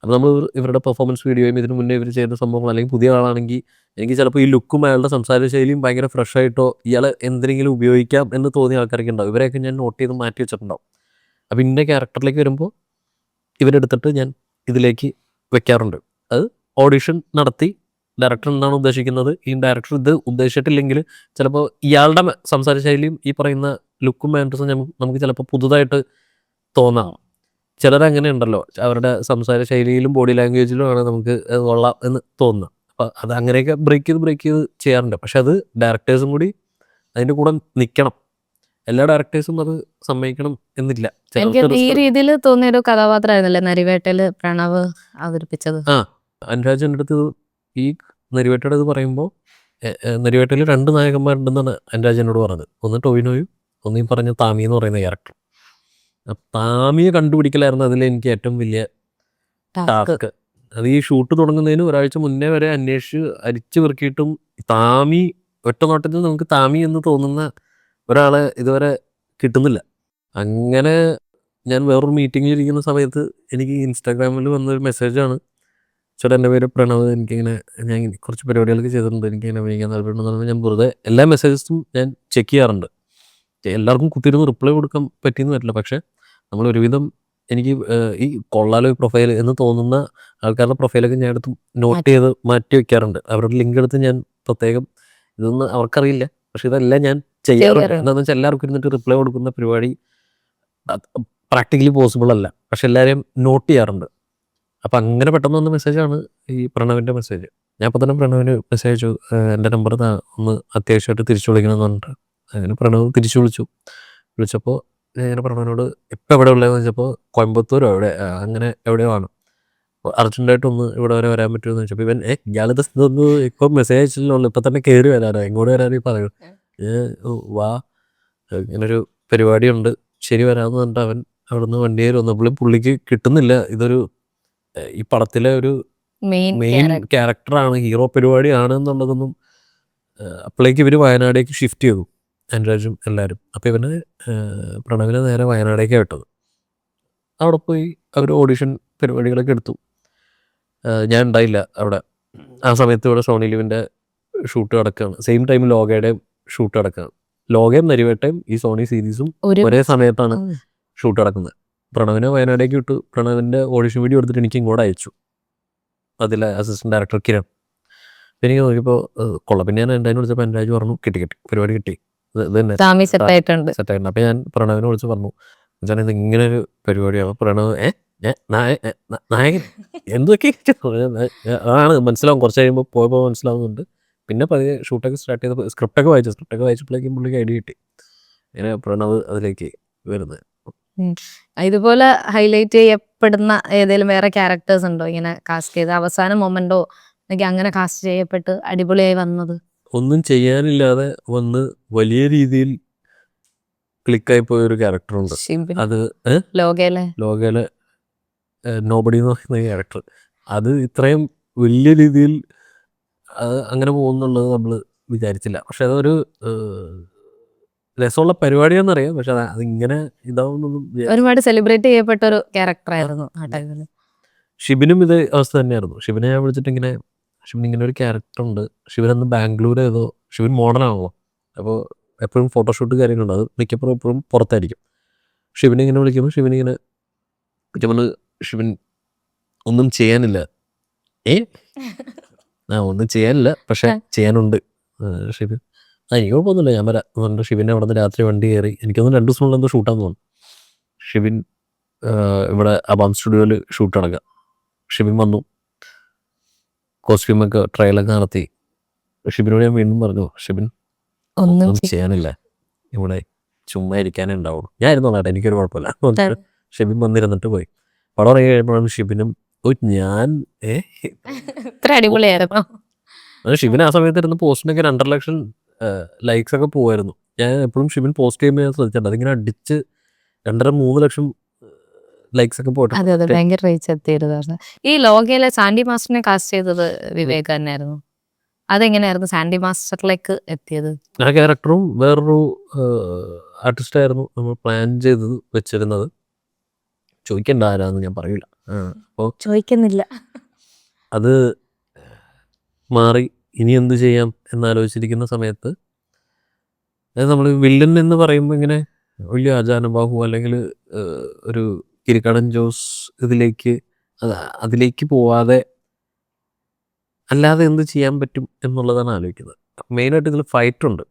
അപ്പോൾ നമ്മൾ ഇവരുടെ പെർഫോമൻസ് വീഡിയോയും ഇതിന് മുന്നേ ഇവർ ചെയ്യുന്ന സംഭവങ്ങൾ, അല്ലെങ്കിൽ പുതിയ ആളാണെങ്കിൽ എനിക്ക് ചിലപ്പോൾ ഈ ലുക്കും അയാളുടെ സംസാര ശൈലിയും ഭയങ്കര ഫ്രഷ് ആയിട്ടോ ഇയാളെ എന്തെങ്കിലും ഉപയോഗിക്കാം എന്ന് തോന്നിയ ആൾക്കാരൊക്കെ ഉണ്ടാവും. ഇവരെയൊക്കെ ഞാൻ നോട്ട് ചെയ്ത് മാറ്റി വെച്ചിട്ടുണ്ടാവും. അപ്പോൾ ഇന്ന ക്യാരക്ടറിലേക്ക് വരുമ്പോൾ ഇവരെടുത്തിട്ട് ഞാൻ ഇതിലേക്ക് വെക്കാറുണ്ട്. അത് ഓഡിഷൻ നടത്തി ഡയറക്ടർ എന്താണ് ഉദ്ദേശിക്കുന്നത്, ഈ ഡയറക്ടർ ഇത് ഉദ്ദേശിച്ചിട്ടില്ലെങ്കിൽ ചിലപ്പോൾ ഇയാളുടെ സംസാര ശൈലിയും ഈ പറയുന്ന ലുക്കും മാനേഴ്സും നമുക്ക് ചിലപ്പോൾ പുതുതായിട്ട് തോന്നാം. ചിലരങ്ങനെ ഉണ്ടല്ലോ, അവരുടെ സംസാര ശൈലിയിലും ബോഡി ലാംഗ്വേജിലുമാണ് നമുക്ക് കൊള്ളാം എന്ന് തോന്നുന്നത്. അപ്പോൾ അത് അങ്ങനെയൊക്കെ ബ്രേക്ക് ചെയ്ത് ചെയ്യാറുണ്ട്. പക്ഷെ അത് ഡയറക്ടേഴ്സും കൂടി അതിൻ്റെ കൂടെ നിൽക്കണം. എല്ലാ ഡയറക്ടേഴ്സും അത് സമ്മതിക്കണം എന്നില്ല. എനിക്ക് ഈ രീതിയിൽ തോന്നിയ ഒരു കഥാപാത്രമായിരുന്നല്ലേ നരിവേട്ടയില് പ്രണവ് അവതരിപ്പിച്ചത്? അനുരാജ് എൻ്റെ അടുത്ത് ഈ നരിവേട്ടയുടെ ഇത് പറയുമ്പോൾ നരിവേട്ടയിൽ 2 നായകന്മാരുണ്ടെന്നാണ് അനുരാജ് എന്നോട് പറഞ്ഞത്. ഒന്ന് ടൊവിനോയും ഒന്ന് ഈ പറഞ്ഞ താമി എന്ന് പറയുന്ന ക്യാരക്ടർ. താമിയെ കണ്ടുപിടിക്കലായിരുന്നു അതിൽ എനിക്ക് ഏറ്റവും വലിയ ടാസ്ക്. അത് ഈ ഷൂട്ട് തുടങ്ങുന്നതിന് ഒരാഴ്ച മുന്നേ വരെ അന്വേഷിച്ച് അരിച്ചു പെറുക്കിയിട്ടും താമി ഒറ്റ നോട്ടത്തിൽ നമുക്ക് താമി എന്ന് തോന്നുന്ന ഒരാളെ ഇതുവരെ കിട്ടുന്നില്ല. അങ്ങനെ ഞാൻ വേറൊരു മീറ്റിങ്ങിൽ ഇരിക്കുന്ന സമയത്ത് എനിക്ക് ഇൻസ്റ്റാഗ്രാമിൽ വന്നൊരു മെസ്സേജാണ്. ചേട്ടാ എൻ്റെ പേര് പ്രണവ്, എനിക്കിങ്ങനെ ഞാൻ കുറച്ച് പരിപാടികളൊക്കെ ചെയ്തിട്ടുണ്ട്, എനിക്കിങ്ങനെ അഭിനയിക്കാൻ താല്പര്യമുണ്ടെന്ന് പറഞ്ഞാൽ ഞാൻ വെറുതെ എല്ലാ മെസ്സേജസും ഞാൻ ചെക്ക് ചെയ്യാറുണ്ട്. എല്ലാവർക്കും കുത്തിയിരുന്ന് റിപ്ലൈ കൊടുക്കാൻ പറ്റിയെന്ന് വരില്ല, പക്ഷേ നമ്മൾ ഒരുവിധം എനിക്ക് ഈ കൊള്ളാലോ ഈ പ്രൊഫൈൽ എന്ന് തോന്നുന്ന ആൾക്കാരുടെ പ്രൊഫൈലൊക്കെ ഞാൻ എടുത്ത് നോട്ട് ചെയ്ത് മാറ്റി വെക്കാറുണ്ട്. അവരുടെ ലിങ്ക് എടുത്ത് ഞാൻ പ്രത്യേകം, ഇതൊന്നും അവർക്കറിയില്ല, പക്ഷെ ഇതെല്ലാം ഞാൻ ചെയ്യാറുണ്ട്. എന്താണെന്ന് വെച്ചാൽ എല്ലാവർക്കും ഇരുന്നിട്ട് റിപ്ലൈ കൊടുക്കുന്ന പരിപാടി പ്രാക്ടിക്കലി പോസിബിൾ അല്ല, പക്ഷെ എല്ലാവരെയും നോട്ട് ചെയ്യാറുണ്ട്. അപ്പം അങ്ങനെ പെട്ടെന്ന് വന്ന മെസ്സേജാണ് ഈ പ്രണവിൻ്റെ മെസ്സേജ്. ഞാൻ അപ്പോൾ തന്നെ പ്രണവിന് മെസ്സേജ് അയച്ചു, എൻ്റെ നമ്പർ ഒന്ന് അത്യാവശ്യമായിട്ട് തിരിച്ചു വിളിക്കണമെന്ന് പറഞ്ഞിട്ട്. അങ്ങനെ പ്രണവ് തിരിച്ചു വിളിച്ചപ്പോൾ ഞാൻ പ്രണവിനോട് ഇപ്പം എവിടെ ഉള്ളതെന്ന് വെച്ചപ്പോൾ കോയമ്പത്തൂരോ അങ്ങനെ എവിടെയോ ആണ്, അർജൻറ്റായിട്ടൊന്ന് ഇവിടെ വരെ വരാൻ പറ്റുമെന്ന് വെച്ചപ്പോൾ ഇവൻ ഇയാളിത് ഇതൊന്ന് ഇപ്പം മെസ്സേജ് അയച്ചിട്ടുള്ളൂ, ഇപ്പം തന്നെ കയറി വരാനോ എങ്ങോട്ട് വരാനോ പറയൂ, വാ ഇങ്ങനൊരു പരിപാടിയുണ്ട്, ശരി വരാമെന്ന് പറഞ്ഞിട്ട് അവൻ അവിടെ നിന്ന് വണ്ടി കയറി വന്നപ്പോഴും പുള്ളിക്ക് കിട്ടുന്നില്ല. ഇതൊരു ഈ പടത്തിലെ ഒരു മെയിൻ ക്യാരക്ടറാണ്, ഹീറോ പരിപാടിയാണ് എന്നുള്ളതൊന്നും. അപ്പോഴേക്ക് ഇവർ വയനാടേക്ക് ഷിഫ്റ്റ് ചെയ്തു, അനുരാജും എല്ലാവരും. അപ്പോൾ ഇവന് പ്രണവിനെ നേരെ വയനാടേക്കാണ് വിട്ടത്. അവിടെ പോയി അവർ ഓഡിഷൻ പരിപാടികളൊക്കെ എടുത്തു. ഞാൻ ഉണ്ടായില്ല അവിടെ. ആ സമയത്ത് ഇവിടെ സോണി ലിവിൻ്റെ ഷൂട്ട് നടക്കുകയാണ്, സെയിം ടൈം ലോകയുടെയും ഷൂട്ട് നടക്കുകയാണ്. ലോകയും നരിവേട്ടയും ഈ സോണി സീരീസും ഒരേ സമയത്താണ് ഷൂട്ട് നടക്കുന്നത്. പ്രണവിനെ വയനാടേക്ക് വിട്ടു. പ്രണവിൻ്റെ ഓഡിഷൻ വീഡിയോ എടുത്തിട്ട് എനിക്ക് ഇങ്ങോട്ട് അയച്ചു, അതിലെ അസിസ്റ്റന്റ് ഡയറക്ടർ കിരൺ. എനിക്ക് നോക്കിയപ്പോൾ കൊള്ളാം. പിന്നെ ഞാൻ എന്തായാലും വിളിച്ചപ്പോൾ അനുരാജ് പറഞ്ഞു കിട്ടി പരിപാടി കിട്ടി, ഇത് തന്നെ സെറ്റായിട്ടുണ്ട്. അപ്പോൾ ഞാൻ പ്രണവിനെ വിളിച്ച് പറഞ്ഞു, വെച്ചാൽ ഇത് ഇങ്ങനെ ഒരു പരിപാടിയാണ്. പ്രണവ് നായകൻ എന്തൊക്കെ ആണ് മനസ്സിലാവും, കുറച്ച് കഴിയുമ്പോൾ പോയപ്പോൾ മനസ്സിലാവുന്നുണ്ട്. പിന്നെ പതിയെ ഷൂട്ടൊക്കെ സ്റ്റാർട്ട് ചെയ്തപ്പോൾ സ്ക്രിപ്റ്റൊക്കെ വായിച്ചപ്പോഴേക്കും പുള്ളിക്ക് ഐഡിയ കിട്ടി. അങ്ങനെ പ്രണവ് അതിലേക്ക് വരുന്നത്. ഇതുപോലെ ഹൈലൈറ്റ് ചെയ്യപ്പെടുന്ന ഏതെങ്കിലും വേറെ ക്യാരക്ടേഴ്സ് ഉണ്ടോ ഇങ്ങനെ കാസ്റ്റ് ചെയ്ത് അവസാന മൊമെന്റോ അങ്ങനെ കാസ്റ്റ് ചെയ്യപ്പെട്ട് അടിപൊളിയായി വന്നത്? ഒന്നും ചെയ്യാനില്ലാതെ വന്ന് വലിയ രീതിയിൽ ക്ലിക്കായി പോയൊരു ക്യാരക്ടറുണ്ട്. അത് ലോകയിലെ നോബഡി എന്ന് പറയുന്ന ക്യാരക്ടർ. അത് ഇത്രയും വലിയ രീതിയിൽ അങ്ങനെ പോകുന്നുള്ളത് നമ്മൾ വിചാരിച്ചില്ല. പക്ഷെ അതൊരു രസമുള്ള പരിപാടിയാണെന്നറിയാം, പക്ഷെ അതിങ്ങനെ ഇതാവുന്നൊന്നും. ഒരുപാട് സെലിബ്രേറ്റ് ചെയ്യപ്പെട്ട ഒരു ക്യാരക്ടറായിരുന്നു ആ ടൈമിൽ. ഷിബിനും ഇത് അവസ്ഥ തന്നെയായിരുന്നു. ഷിബിനെ ഞാൻ വിളിച്ചിട്ടിങ്ങനെ, ഷിബിൻ ഇങ്ങനെ ഒരു ക്യാരക്ടറുണ്ട്. ഷിബിൻ അന്ന് ബാംഗ്ലൂർ ഏതോ, ഷിബിൻ മോഡലാണല്ലോ, അപ്പോൾ എപ്പോഴും ഫോട്ടോഷൂട്ട് കാര്യങ്ങളുണ്ട്, അത് മിക്കപ്പോഴും എപ്പോഴും പുറത്തായിരിക്കും. ഷിബിനിങ്ങനെ വിളിക്കുമ്പോൾ ഷിബിനിങ്ങനെ ഷിബിൻ ഒന്നും ചെയ്യാനില്ല, ഒന്നും ചെയ്യാനില്ല പക്ഷെ ചെയ്യാനുണ്ട്. ഷിബിൻ എനിക്ക് കുഴപ്പമൊന്നുമില്ല, ഞാൻ വരാം എന്ന് പറഞ്ഞിട്ട് ഷിബിൻ അവിടെ നിന്ന് രാത്രി വണ്ടി കയറി. എനിക്കൊന്ന് 2 ദിവസമുള്ള എന്തോ ഷൂട്ടാന്ന് തോന്നുന്നു. ഷിബിൻ ഇവിടെ അബാം സ്റ്റുഡിയോയിൽ ഷൂട്ട് നടക്കുക. ഷിബിൻ വന്നു, കോസ്റ്റ്യൂമൊക്കെ ട്രയലൊക്കെ നടത്തി. ഷിബിനോട് ഞാൻ വീണ്ടും പറഞ്ഞു, ഷിബിൻ ഒന്നും ചെയ്യാനില്ല, ഇവിടെ ചുമ്മാ ഇരിക്കാനേ ഉണ്ടാവുള്ളൂ. ഞാൻ ഇരുന്നോ കേട്ടോ, എനിക്കൊരു കുഴപ്പമില്ല. ഷിബിൻ വന്നിരുന്നിട്ട് പോയി. പടം ഇറങ്ങി കഴിയുമ്പോഴാണ് ഷിബിനും ഞാൻ ഇത്ര അടിപൊളിയായിരുന്നു. ഷിബിൻ ആ സമയത്ത് ഇരുന്ന് പോസ്റ്റിനൊക്കെ 2.5 ലക്ഷം ലൈക്സ് ഒക്കെ പോവായിരുന്നു. ഞാൻ എപ്പോഴും ഷിബിൻ പോസ്റ്റ് ചെയ്യുമ്പോൾ ഞാൻ ശ്രദ്ധിച്ചിട്ടുണ്ട്, അതിങ്ങനെ അടിച്ച് 2.5-3 ലക്ഷം ലൈക്സ് ഒക്കെ പോയിട്ട്. അതെ ഭയങ്കര റീച്ച് എത്തിയിരുന്നു. ഈ ലോകയിലെ സാൻഡി മാസ്റ്ററിനെ കാസ്റ്റ് ചെയ്തത് വിവേക് തന്നെയായിരുന്നു. അതെങ്ങനെയായിരുന്നു സാൻഡി മാസ്റ്ററിലേക്ക് എത്തിയത്? ആ ക്യാരക്ടറും വേറൊരു ആർട്ടിസ്റ്റായിരുന്നു നമ്മൾ പ്ലാൻ ചെയ്തത് വെച്ചിരുന്നത്. ചോദിക്കണ്ട ആരാന്ന് ഞാൻ പറയൂല. അപ്പോൾ ചോദിക്കുന്നില്ല, അത് മാറി ഇനി എന്ത് ചെയ്യാം എന്നാലോചിച്ചിരിക്കുന്ന സമയത്ത് നമ്മൾ വില്ലൻ എന്ന് പറയുമ്പോൾ ഇങ്ങനെ വലിയ ആജാനുബാഹു അല്ലെങ്കിൽ ഒരു കിരിക്കാടൻ ജോസ് അതിലേക്ക് പോവാതെ അല്ലാതെ എന്ത് ചെയ്യാൻ പറ്റും എന്നുള്ളതാണ് ആലോചിക്കുന്നത്. മെയിനായിട്ട് ഇതിൽ ഫൈറ്റുണ്ട്.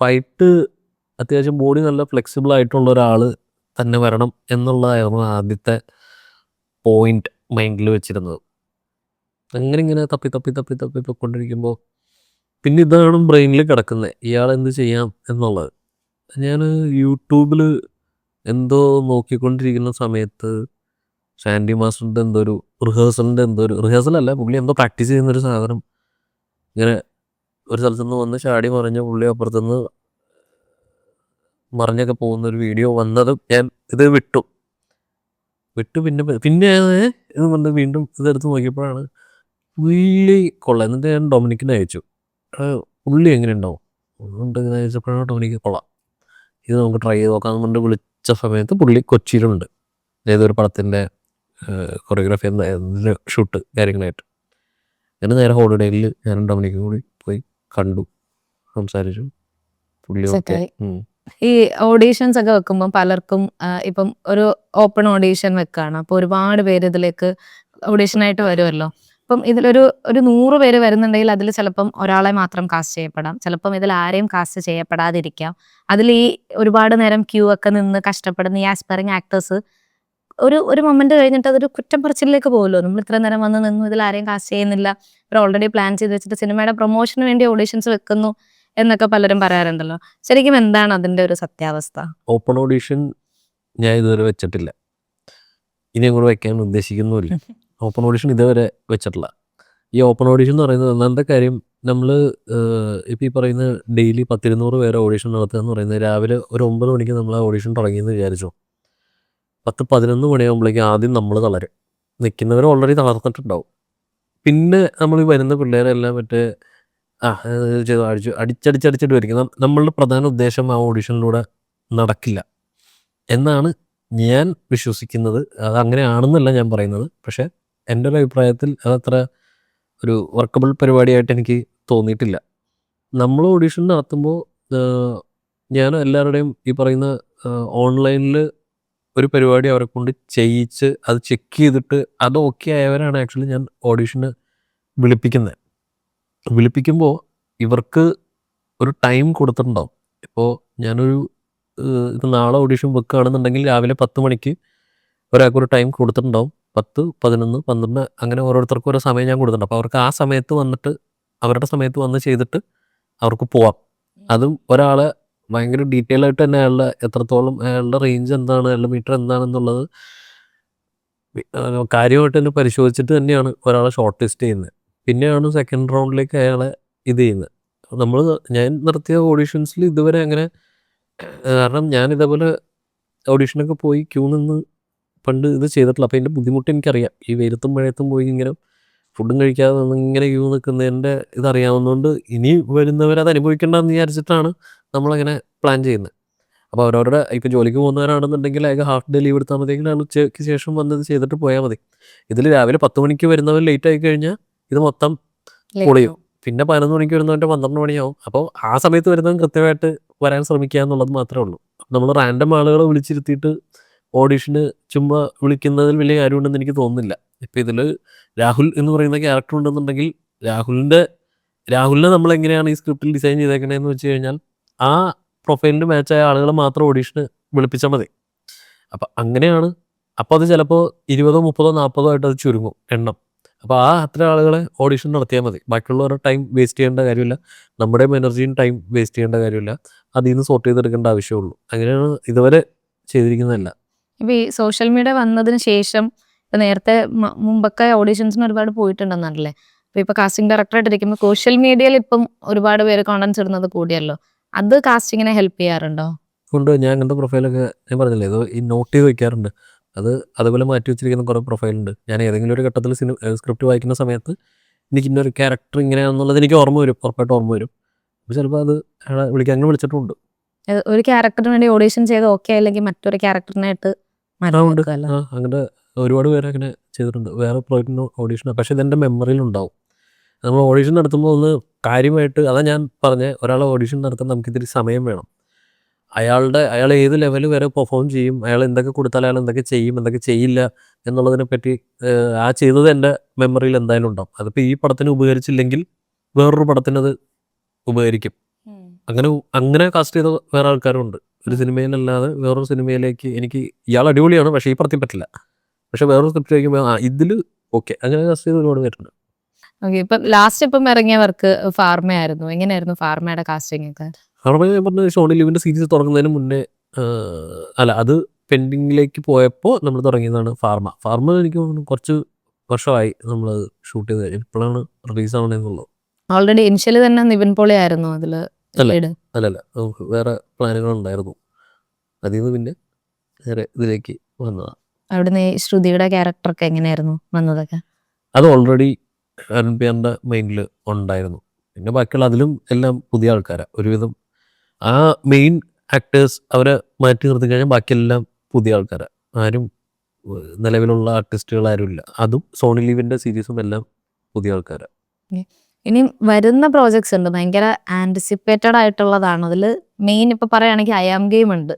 ഫൈറ്റ് അത്യാവശ്യം ബോഡി നല്ല ഫ്ലെക്സിബിൾ ആയിട്ടുള്ള ഒരാൾ തന്നെ വരണം എന്നുള്ളതായിരുന്നു ആദ്യത്തെ പോയിന്റ് മൈൻഡിൽ വെച്ചിരുന്നത്. അങ്ങനെ ഇങ്ങനെ തപ്പി പോയിക്കൊണ്ടിരിക്കുമ്പോൾ പിന്നെ ഇതാണ് ബ്രെയിനിൽ കിടക്കുന്നത്, ഇയാൾ എന്ത് ചെയ്യാം എന്നുള്ളത്. ഞാൻ യൂട്യൂബിൽ എന്തോ നോക്കിക്കൊണ്ടിരിക്കുന്ന സമയത്ത് സാൻഡി മാസ്റ്ററിൻ്റെ റിഹേഴ്സലല്ല, പുള്ളി എന്തോ പ്രാക്ടീസ് ചെയ്യുന്നൊരു സാധനം ഇങ്ങനെ ഒരു സ്ഥലത്തുനിന്ന് വന്ന് ചാടി മറിഞ്ഞ പുള്ളി അപ്പുറത്തുനിന്ന് മറിഞ്ഞൊക്കെ പോകുന്നൊരു വീഡിയോ വന്നതും ഞാൻ ഇത് വിട്ടു പിന്നെ ഇത് വന്ന് വീണ്ടും ഇതെടുത്ത് നോക്കിയപ്പോഴാണ് പുള്ളി കൊള്ളാം. എന്നിട്ട് ഞാൻ ഡൊമിനിക്കിനെ അയച്ചു, പുള്ളി എങ്ങനെ ഉണ്ടാവും ഇങ്ങനെ അയച്ചപ്പോഴാണ് ഡൊമിനിക്ക് കൊള്ളാം, ഇത് നമുക്ക് ട്രൈ ചെയ്ത് നോക്കാമെന്ന് പറഞ്ഞിട്ട് ഉച്ച സമയത്ത് പുള്ളി കൊച്ചിയിലുണ്ട്, ഏതൊരു പടത്തിൻ്റെ കൊറിയോഗ്രാഫി ഷൂട്ട് കാര്യങ്ങളായിട്ട്. അങ്ങനെ നേരെ ഹോളിഡേയിൽ ഞാനും ഡൊമിനിക്കും കൂടി പോയി കണ്ടു, സംസാരിച്ചു, പുള്ളി ഓക്കെ. സെറ്റായി. ഈ ഓഡീഷൻസ് ഒക്കെ വെക്കുമ്പോൾ പലർക്കും ഇപ്പം ഒരു ഓപ്പൺ ഓഡീഷൻ വെക്കാണ്, അപ്പോൾ ഒരുപാട് പേര് ഇതിലേക്ക് ഓഡീഷനായിട്ട് വരുമല്ലോ. അപ്പം ഇതിലൊരു 100 പേര് വരുന്നുണ്ടെങ്കിൽ അതിൽ ചിലപ്പം ഒരാളെ മാത്രം കാസ്റ്റ് ചെയ്യപ്പെടാം, ചിലപ്പം ഇതിൽ ആരെയും കാസ്റ്റ് ചെയ്യപ്പെടാതിരിക്കാം. അതിൽ ഈ ഒരുപാട് നേരം ക്യൂ ഒക്കെ നിന്ന് കഷ്ടപ്പെടുന്ന ഈ ആസ്പയറിങ് ആക്ടേഴ്സ് ഒരു മൊമെന്റ് കഴിഞ്ഞിട്ട് അതൊരു കുറ്റം പറച്ചിലേക്ക് പോകുമല്ലോ. നമ്മൾ ഇത്ര നേരം വന്ന് നിന്നു, ഇതിൽ ആരെയും കാസ്റ്റ് ചെയ്യുന്നില്ല, ഇവർ ഓൾറെഡി പ്ലാൻ ചെയ്ത് വെച്ചിട്ട് സിനിമയുടെ പ്രൊമോഷന് വേണ്ടി ഓഡീഷൻസ് വെക്കുന്നു എന്നൊക്കെ പലരും പറയാറുണ്ടല്ലോ. ശരിക്കും എന്താണ് അതിന്റെ ഒരു സത്യാവസ്ഥ? ഓപ്പൺ ഓഡീഷൻ ഞാൻ ഇതുവരെ വെച്ചിട്ടില്ല, ഇനി അങ്ങോട്ട് വെക്കാൻ ഉദ്ദേശിക്കുന്നുമില്ല. ഓപ്പൺ ഓഡീഷൻ ഇതുവരെ വെച്ചിട്ടില്ല. ഈ ഓപ്പൺ ഓഡീഷൻ എന്ന് പറയുന്നത് ഒന്നാമത്തെ കാര്യം, നമ്മൾ ഇപ്പോൾ ഈ പറയുന്ന ഡെയിലി 10-200 പേരെ ഓഡീഷൻ നടത്തുക എന്ന് പറയുന്നത്, രാവിലെ ഒരു 9 മണിക്ക് നമ്മൾ ആ ഓഡീഷൻ തുടങ്ങിയെന്ന് വിചാരിച്ചോ, 10-11 മണിയാകുമ്പോഴേക്കും ആദ്യം നമ്മൾ തളരും, നിൽക്കുന്നവർ ഓൾറെഡി തളർന്നിട്ടുണ്ടാവും. പിന്നെ നമ്മൾ ഈ വരുന്ന പിള്ളേരെല്ലാം മറ്റേ ചെയ്തു അടിച്ചടിച്ചടിച്ചിട്ട് വരിക. നമ്മളുടെ പ്രധാന ഉദ്ദേശം ആ ഓഡീഷനിലൂടെ നടക്കില്ല എന്നാണ് ഞാൻ വിശ്വസിക്കുന്നത്. അത് അങ്ങനെയാണെന്നല്ല ഞാൻ പറയുന്നത്, പക്ഷേ എൻ്റെ ഒരു അഭിപ്രായത്തിൽ അതത്ര ഒരു വർക്കബിൾ പരിപാടിയായിട്ട് എനിക്ക് തോന്നിയിട്ടില്ല. നമ്മൾ ഓഡീഷൻ നടത്തുമ്പോൾ ഞാൻ എല്ലാവരുടെയും ഈ പറയുന്ന ഓൺലൈനിൽ ഒരു പരിപാടി അവരെ കൊണ്ട് ചെയ്യിച്ച് അത് ചെക്ക് ചെയ്തിട്ട് അത് ഓക്കെ ആയവരാണ് ആക്ച്വലി ഞാൻ ഓഡീഷന് വിളിപ്പിക്കുന്നത്. വിളിപ്പിക്കുമ്പോൾ ഇവർക്ക് ഒരു ടൈം കൊടുത്തിട്ടുണ്ടാവും. ഇപ്പോൾ ഞാനൊരു ഇപ്പം നാളെ ഓഡീഷൻ വെക്കുകയാണെന്നുണ്ടെങ്കിൽ രാവിലെ 10 മണിക്ക് ഒരാൾക്കൊരു ടൈം കൊടുത്തിട്ടുണ്ടാവും. 10, 11, 12 അങ്ങനെ ഓരോരുത്തർക്കും ഓരോ സമയം ഞാൻ കൊടുത്തിട്ടുണ്ട്. അപ്പോൾ അവർക്ക് ആ സമയത്ത് വന്നിട്ട് അവരുടെ സമയത്ത് വന്ന് ചെയ്തിട്ട് അവർക്ക് പോവാം. അതും ഒരാളെ ഭയങ്കര ഡീറ്റെയിൽ ആയിട്ട് തന്നെ അയാളുടെ എത്രത്തോളം, അയാളുടെ റേഞ്ച് എന്താണ്, അയാളുടെ മീറ്റർ എന്താണെന്നുള്ളത് കാര്യമായിട്ട് തന്നെ പരിശോധിച്ചിട്ട് തന്നെയാണ് ഒരാളെ ഷോർട്ട് ലിസ്റ്റ് ചെയ്യുന്നത്. പിന്നെയാണ് സെക്കൻഡ് റൗണ്ടിലേക്ക് അയാളെ ഇത് ചെയ്യുന്നത്. ഞാൻ നടത്തിയ ഓഡീഷൻസിൽ ഇതുവരെ അങ്ങനെ, കാരണം ഞാൻ ഇതേപോലെ ഓഡീഷനൊക്കെ പോയി ക്യൂ നിന്ന് പണ്ട് ഇത് ചെയ്തിട്ടില്ല. അപ്പോൾ അതിൻ്റെ ബുദ്ധിമുട്ട് എനിക്കറിയാം. ഈ വെയിലത്തും മഴയത്തും പോയി ഇങ്ങനെ ഫുഡും കഴിക്കാതെ ഇങ്ങനെ ക്യൂ നിൽക്കുന്നതിൻ്റെ ഇതറിയാവുന്നതുകൊണ്ട് ഇനി വരുന്നവരത് അനുഭവിക്കേണ്ടെന്ന് വിചാരിച്ചിട്ടാണ് നമ്മളങ്ങനെ പ്ലാൻ ചെയ്യുന്നത്. അപ്പോൾ അവരവരുടെ ഇപ്പോൾ ജോലിക്ക് പോകുന്നവരാണെന്നുണ്ടെങ്കിൽ അയാൾക്ക് ഹാഫ് ഡേ ലീവ് എടുത്താൽ മതിയെങ്കിൽ അയാൾ ഉച്ചയ്ക്ക് ശേഷം വന്നത് ചെയ്തിട്ട് പോയാൽ മതി. ഇതിൽ രാവിലെ 10 മണിക്ക് വരുന്നവർ ലേറ്റ് ആയി കഴിഞ്ഞാൽ ഇത് മൊത്തം പൊളിയും. പിന്നെ 11 മണിക്ക് വരുന്നവൻ്റെ 12 മണിയാവും. അപ്പോൾ ആ സമയത്ത് വരുന്നവൻ കൃത്യമായിട്ട് വരാൻ ശ്രമിക്കുക എന്നുള്ളത് മാത്രമേ ഉള്ളൂ. നമ്മൾ റാൻഡം ആളുകളെ വിളിച്ചിരുത്തിയിട്ട് ഓഡീഷന് ചുമ്മാ വിളിക്കുന്നതിൽ വലിയ കാര്യമുണ്ടെന്ന് എനിക്ക് തോന്നുന്നില്ല. ഇപ്പോൾ ഇതിൽ രാഹുൽ എന്ന് പറയുന്ന ക്യാരക്ടർ ഉണ്ടെന്നുണ്ടെങ്കിൽ രാഹുലിനെ നമ്മളെങ്ങനെയാണ് ഈ സ്ക്രിപ്റ്റിൽ ഡിസൈൻ ചെയ്തേക്കണതെന്ന് വെച്ച് കഴിഞ്ഞാൽ ആ പ്രൊഫൈലിന് മാച്ചായ ആളുകളെ മാത്രം ഓഡീഷന് വിളിപ്പിച്ചാൽ മതി. അപ്പം അങ്ങനെയാണ്. അപ്പോൾ അത് ചിലപ്പോൾ 20, 30, 40 ആയിട്ട് അത് ചുരുങ്ങും എണ്ണം. അപ്പോൾ അത്ര ആളുകളെ ഓഡീഷൻ നടത്തിയാൽ മതി. ബാക്കിയുള്ളവരുടെ ടൈം വേസ്റ്റ് ചെയ്യേണ്ട കാര്യമില്ല, നമ്മുടെ എനർജിയും ടൈം വേസ്റ്റ് ചെയ്യേണ്ട കാര്യമില്ല. അതിൽ നിന്ന് സോർട്ട് ചെയ്തെടുക്കേണ്ട ആവശ്യമുള്ളൂ. അങ്ങനെയാണ് ഇതുവരെ ചെയ്തിരിക്കുന്നതല്ല. ഇപ്പം ഈ സോഷ്യൽ മീഡിയ വന്നതിന് ശേഷം, ഇപ്പം നേരത്തെ മുമ്പൊക്കെ ഓഡീഷൻസിന് ഒരുപാട് പോയിട്ടുണ്ടെന്നല്ലേ, അപ്പോൾ ഇപ്പോൾ കാസ്റ്റിംഗ് ഡയറക്ടറായിട്ട് ഇരിക്കുമ്പോൾ സോഷ്യൽ മീഡിയയിൽ ഇപ്പം ഒരുപാട് പേര് കോണ്ടൻസ് ഇടുന്നത് കൂടിയല്ലോ, അത് കാസ്റ്റിങ്ങിനെ ഹെൽപ്പ് ചെയ്യാറുണ്ടോ? കൊണ്ട് ഞാൻ അങ്ങനത്തെ പ്രൊഫൈലൊക്കെ ഞാൻ പറഞ്ഞില്ലേ, ഇത് ഈ നോട്ട് ചെയ്ത് വയ്ക്കാറുണ്ട്. അതുപോലെ മാറ്റി വെച്ചിരിക്കുന്ന കുറേ പ്രൊഫൈലുണ്ട്. ഞാൻ ഏതെങ്കിലും ഒരു ഘട്ടത്തിൽ സ്ക്രിപ്റ്റ് വായിക്കുന്ന സമയത്ത് എനിക്ക് ഇന്നൊരു ക്യാരക്ടർ ഇങ്ങനെയാണെന്നുള്ളത് എനിക്ക് ഓർമ്മ വരും, ഉറപ്പായിട്ട് ഓർമ്മ വരും. അപ്പോൾ ചിലപ്പോൾ അത് അയാളെ അങ്ങനെ വിളിച്ചിട്ടുണ്ട്. ഒരു ക്യാരക്ടറിന് വേണ്ടി ഓഡീഷൻ ചെയ്ത് ഓക്കെ അല്ലെങ്കിൽ മറ്റൊരു ക്യാരക്ടറിനായിട്ട് അങ്ങനെ ഒരുപാട് പേര് അങ്ങനെ ചെയ്തിട്ടുണ്ട്. വേറെ പ്രോജക്റ്റിന് ഓഡീഷനാണ്, പക്ഷേ ഇതെൻ്റെ മെമ്മറിയിലുണ്ടാവും. നമ്മൾ ഓഡീഷൻ നടത്തുമ്പോൾ ഒന്ന് കാര്യമായിട്ട്, അതാ ഞാൻ പറഞ്ഞത്, ഒരാളെ ഓഡീഷൻ നടത്താൻ നമുക്കിത്തിരി സമയം വേണം. അയാൾ ഏത് ലെവൽ വരെ പെർഫോം ചെയ്യും, അയാൾ എന്തൊക്കെ കൊടുത്താൽ അയാൾ എന്തൊക്കെ ചെയ്യും, എന്തൊക്കെ ചെയ്യില്ല എന്നുള്ളതിനെ പറ്റി ആ ചെയ്തത് എൻ്റെ മെമ്മറിയിൽ എന്തായാലും ഉണ്ടാവും. അതിപ്പോൾ ഈ പടത്തിന് ഉപകരിച്ചില്ലെങ്കിൽ വേറൊരു പടത്തിനത് ഉപകരിക്കും. അങ്ങനെ കാസ്റ്റ് ചെയ്ത വേറെ ആൾക്കാരുണ്ട്. ഒരു സിനിമയിലല്ലാതെ വേറൊരു സിനിമയിലേക്ക് എനിക്ക് ഇയാൾ അടിപൊളിയാണ് പക്ഷേ ഈ പടത്തിൽ പറ്റില്ല, പക്ഷേ വേറൊരു സ്ക്രിപ്റ്റ് കഴിക്കുമ്പോൾ ഇതിൽ ഓക്കെ, അങ്ങനെ കാസ്റ്റ് ചെയ്ത് ഒരുപാട് പേരുണ്ട്. ഓക്കെ. ഇപ്പം ലാസ്റ്റ് ഇപ്പം ഇറങ്ങിയ വർക്ക് ഫാർമയായിരുന്നു. എങ്ങനെയായിരുന്നു ഫാർമയുടെ കാസ്റ്റിംഗ് ഒക്കെ? ഫാർമ ഞാൻ പറഞ്ഞ ഷോണി ലിവിൻ്റെ സീരീസ് തുടങ്ങുന്നതിന് മുന്നേ, അത് പെൻഡിങ്ങിലേക്ക് പോയപ്പോൾ നമ്മൾ തുടങ്ങിയതാണ് ഫാർമ എനിക്ക് കുറച്ച് വർഷമായി നമ്മൾ ഷൂട്ട് ചെയ്ത് കഴിഞ്ഞു. ഇപ്പോഴാണ് റിലീസ് ആവണമെന്നുള്ളത്. ഓൾറെഡി ഇനിഷ്യലി തന്നെ നിവിൻ പോളി ആയിരുന്നു അതിൽ? അല്ലല്ല, നമുക്ക് വേറെ പ്ലാനുകളുണ്ടായിരുന്നു. അതിൽ നിന്ന് പിന്നെ നേരെ ഇതിലേക്ക് വന്നതാണ്. അവിടുന്ന് ഈ ശ്രുതിയുടെ ക്യാരക്ടറൊക്കെ എങ്ങനെയായിരുന്നു വന്നതൊക്കെ? അത് ഓൾറെഡി അരുൺപിയറിൻ്റെ മൈൻഡിൽ ഉണ്ടായിരുന്നു. പിന്നെ ബാക്കിയുള്ള അതിലും എല്ലാം പുതിയ ആൾക്കാരാണ് ഒരുവിധം. ആ മെയിൻ ആക്ടേഴ്സ് അവരെ മാറ്റി നിർത്തി കഴിഞ്ഞാൽ ബാക്കിയെല്ലാം പുതിയ ആൾക്കാരാണ്. ആരും നിലവിലുള്ള ആർട്ടിസ്റ്റുകൾ ആരും ഇല്ല. അതും സോണി ലീവിൻ്റെ സീരീസും എല്ലാം പുതിയ ആൾക്കാരാണ്. ഇനി വരുന്ന പ്രോജക്ട്സ് ഉണ്ട് ഭയങ്കര ആൻറ്റിസിപ്പേറ്റഡ് ആയിട്ടുള്ളതാണ്. അതിൽ മെയിൻ ഇപ്പോൾ പറയുകയാണെങ്കിൽ ഐ ആം ഗെയിം ഉണ്ട്.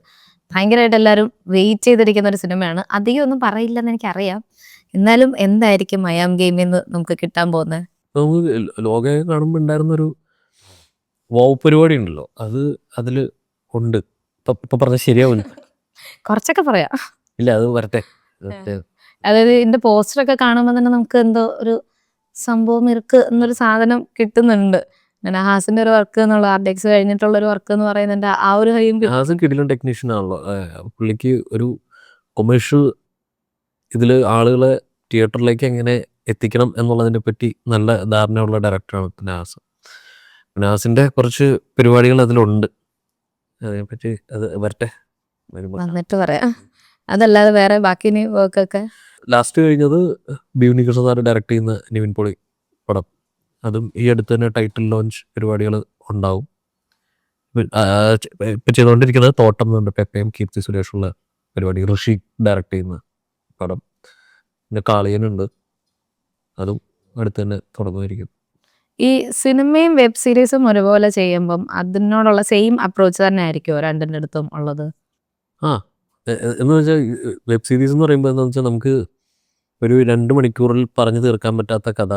ഭയങ്കരമായിട്ട് എല്ലാവരും വെയിറ്റ് ചെയ്തിരിക്കുന്ന ഒരു സിനിമയാണ്. അധികം ഒന്നും പറയില്ലെന്ന് എനിക്കറിയാം. എന്നാലും എന്തായിരിക്കും ഐ ആം ഗെയിമിൽ നിന്ന് നമുക്ക് കിട്ടാൻ പോകുന്നത്? നമുക്ക് ലോകയെ കാണുമ്പോൾ ഉണ്ടായിരുന്നൊരു വോവ് പരിപാടി ഉണ്ടല്ലോ, അത് അതിൽ ഉണ്ട്. ഇപ്പം പറഞ്ഞാൽ ശരിയാവില്ല. കുറച്ചൊക്കെ പറയാം. ഇല്ല, അത് വരട്ടെ. അതായത് ഇതിന്റെ പോസ്റ്ററൊക്കെ കാണുമ്പോൾ തന്നെ നമുക്ക് എന്തോ ഒരു സംഭവം ഇருக்கு എന്നൊരു സാധനം കിട്ടുന്നുണ്ട്. ഹാസിന്റെ ഒരു വർക്ക് എന്നുള്ള ആർടെക്സ് കഴിഞ്ഞിട്ടുള്ള ഒരു വർക്ക് എന്ന് പറയുന്നുണ്ട്. ആ ഒരു ഹൈയും ഹാസൻ കിടിലൻ ടെക്നീഷ്യൻ ആണല്ലോ. പുള്ളിക്ക് ഒരു കൊമേഴ്ഷ്യൽ ഇതിൽ ആളുകളെ തിയേറ്ററിലേക്ക് എങ്ങനെ എത്തിക്കണം എന്നുള്ളതിനെ പറ്റി നല്ല ധാരണയുള്ള ഡയറക്ടറാണ് നാസ്. നാസിൻ്റെ കുറച്ച് പരിപാടികൾ അതിലുണ്ട്. അതിനെപ്പറ്റി അത് വരട്ടെ, വന്നിട്ട് പറയാം. അതല്ലാതെ വേറെ ബാക്കി വർക്കൊക്കെ ലാസ്റ്റ് കഴിഞ്ഞത് ബിയുനി കൃഷ്ണസാർ ഡയറക്റ്റ് ചെയ്യുന്ന നിവിൻ പോളി പടം. അതും ഈ അടുത്ത് തന്നെ ടൈറ്റിൽ ലോഞ്ച് പരിപാടികൾ ഉണ്ടാവും. ഇപ്പം ചെയ്തുകൊണ്ടിരിക്കുന്നത് തോട്ടം എന്നുണ്ട്, പെപ്പയും കീർത്തി സുരേഷുള്ള പരിപാടി. ഋഷി ഡയറക്റ്റ് ചെയ്യുന്ന പടം. പിന്നെ കാളിയനുണ്ട്, അതും അടുത്ത് തന്നെ തുടങ്ങുമായിരിക്കും. ഈ സിനിമയും വെബ് സീരീസും ഒരുപോലെ ചെയ്യുമ്പം അതിനോടുള്ള സെയിം അപ്രോച്ച് തന്നെ ആയിരിക്കുമോ രണ്ടിൻ്റെ അടുത്തും ഉള്ളത്? എന്ന് വെച്ചാൽ വെബ് സീരീസ് എന്ന് പറയുമ്പോൾ എന്താണെന്ന് വെച്ചാൽ നമുക്ക് ഒരു 2 മണിക്കൂറിൽ പറഞ്ഞു തീർക്കാൻ പറ്റാത്ത കഥ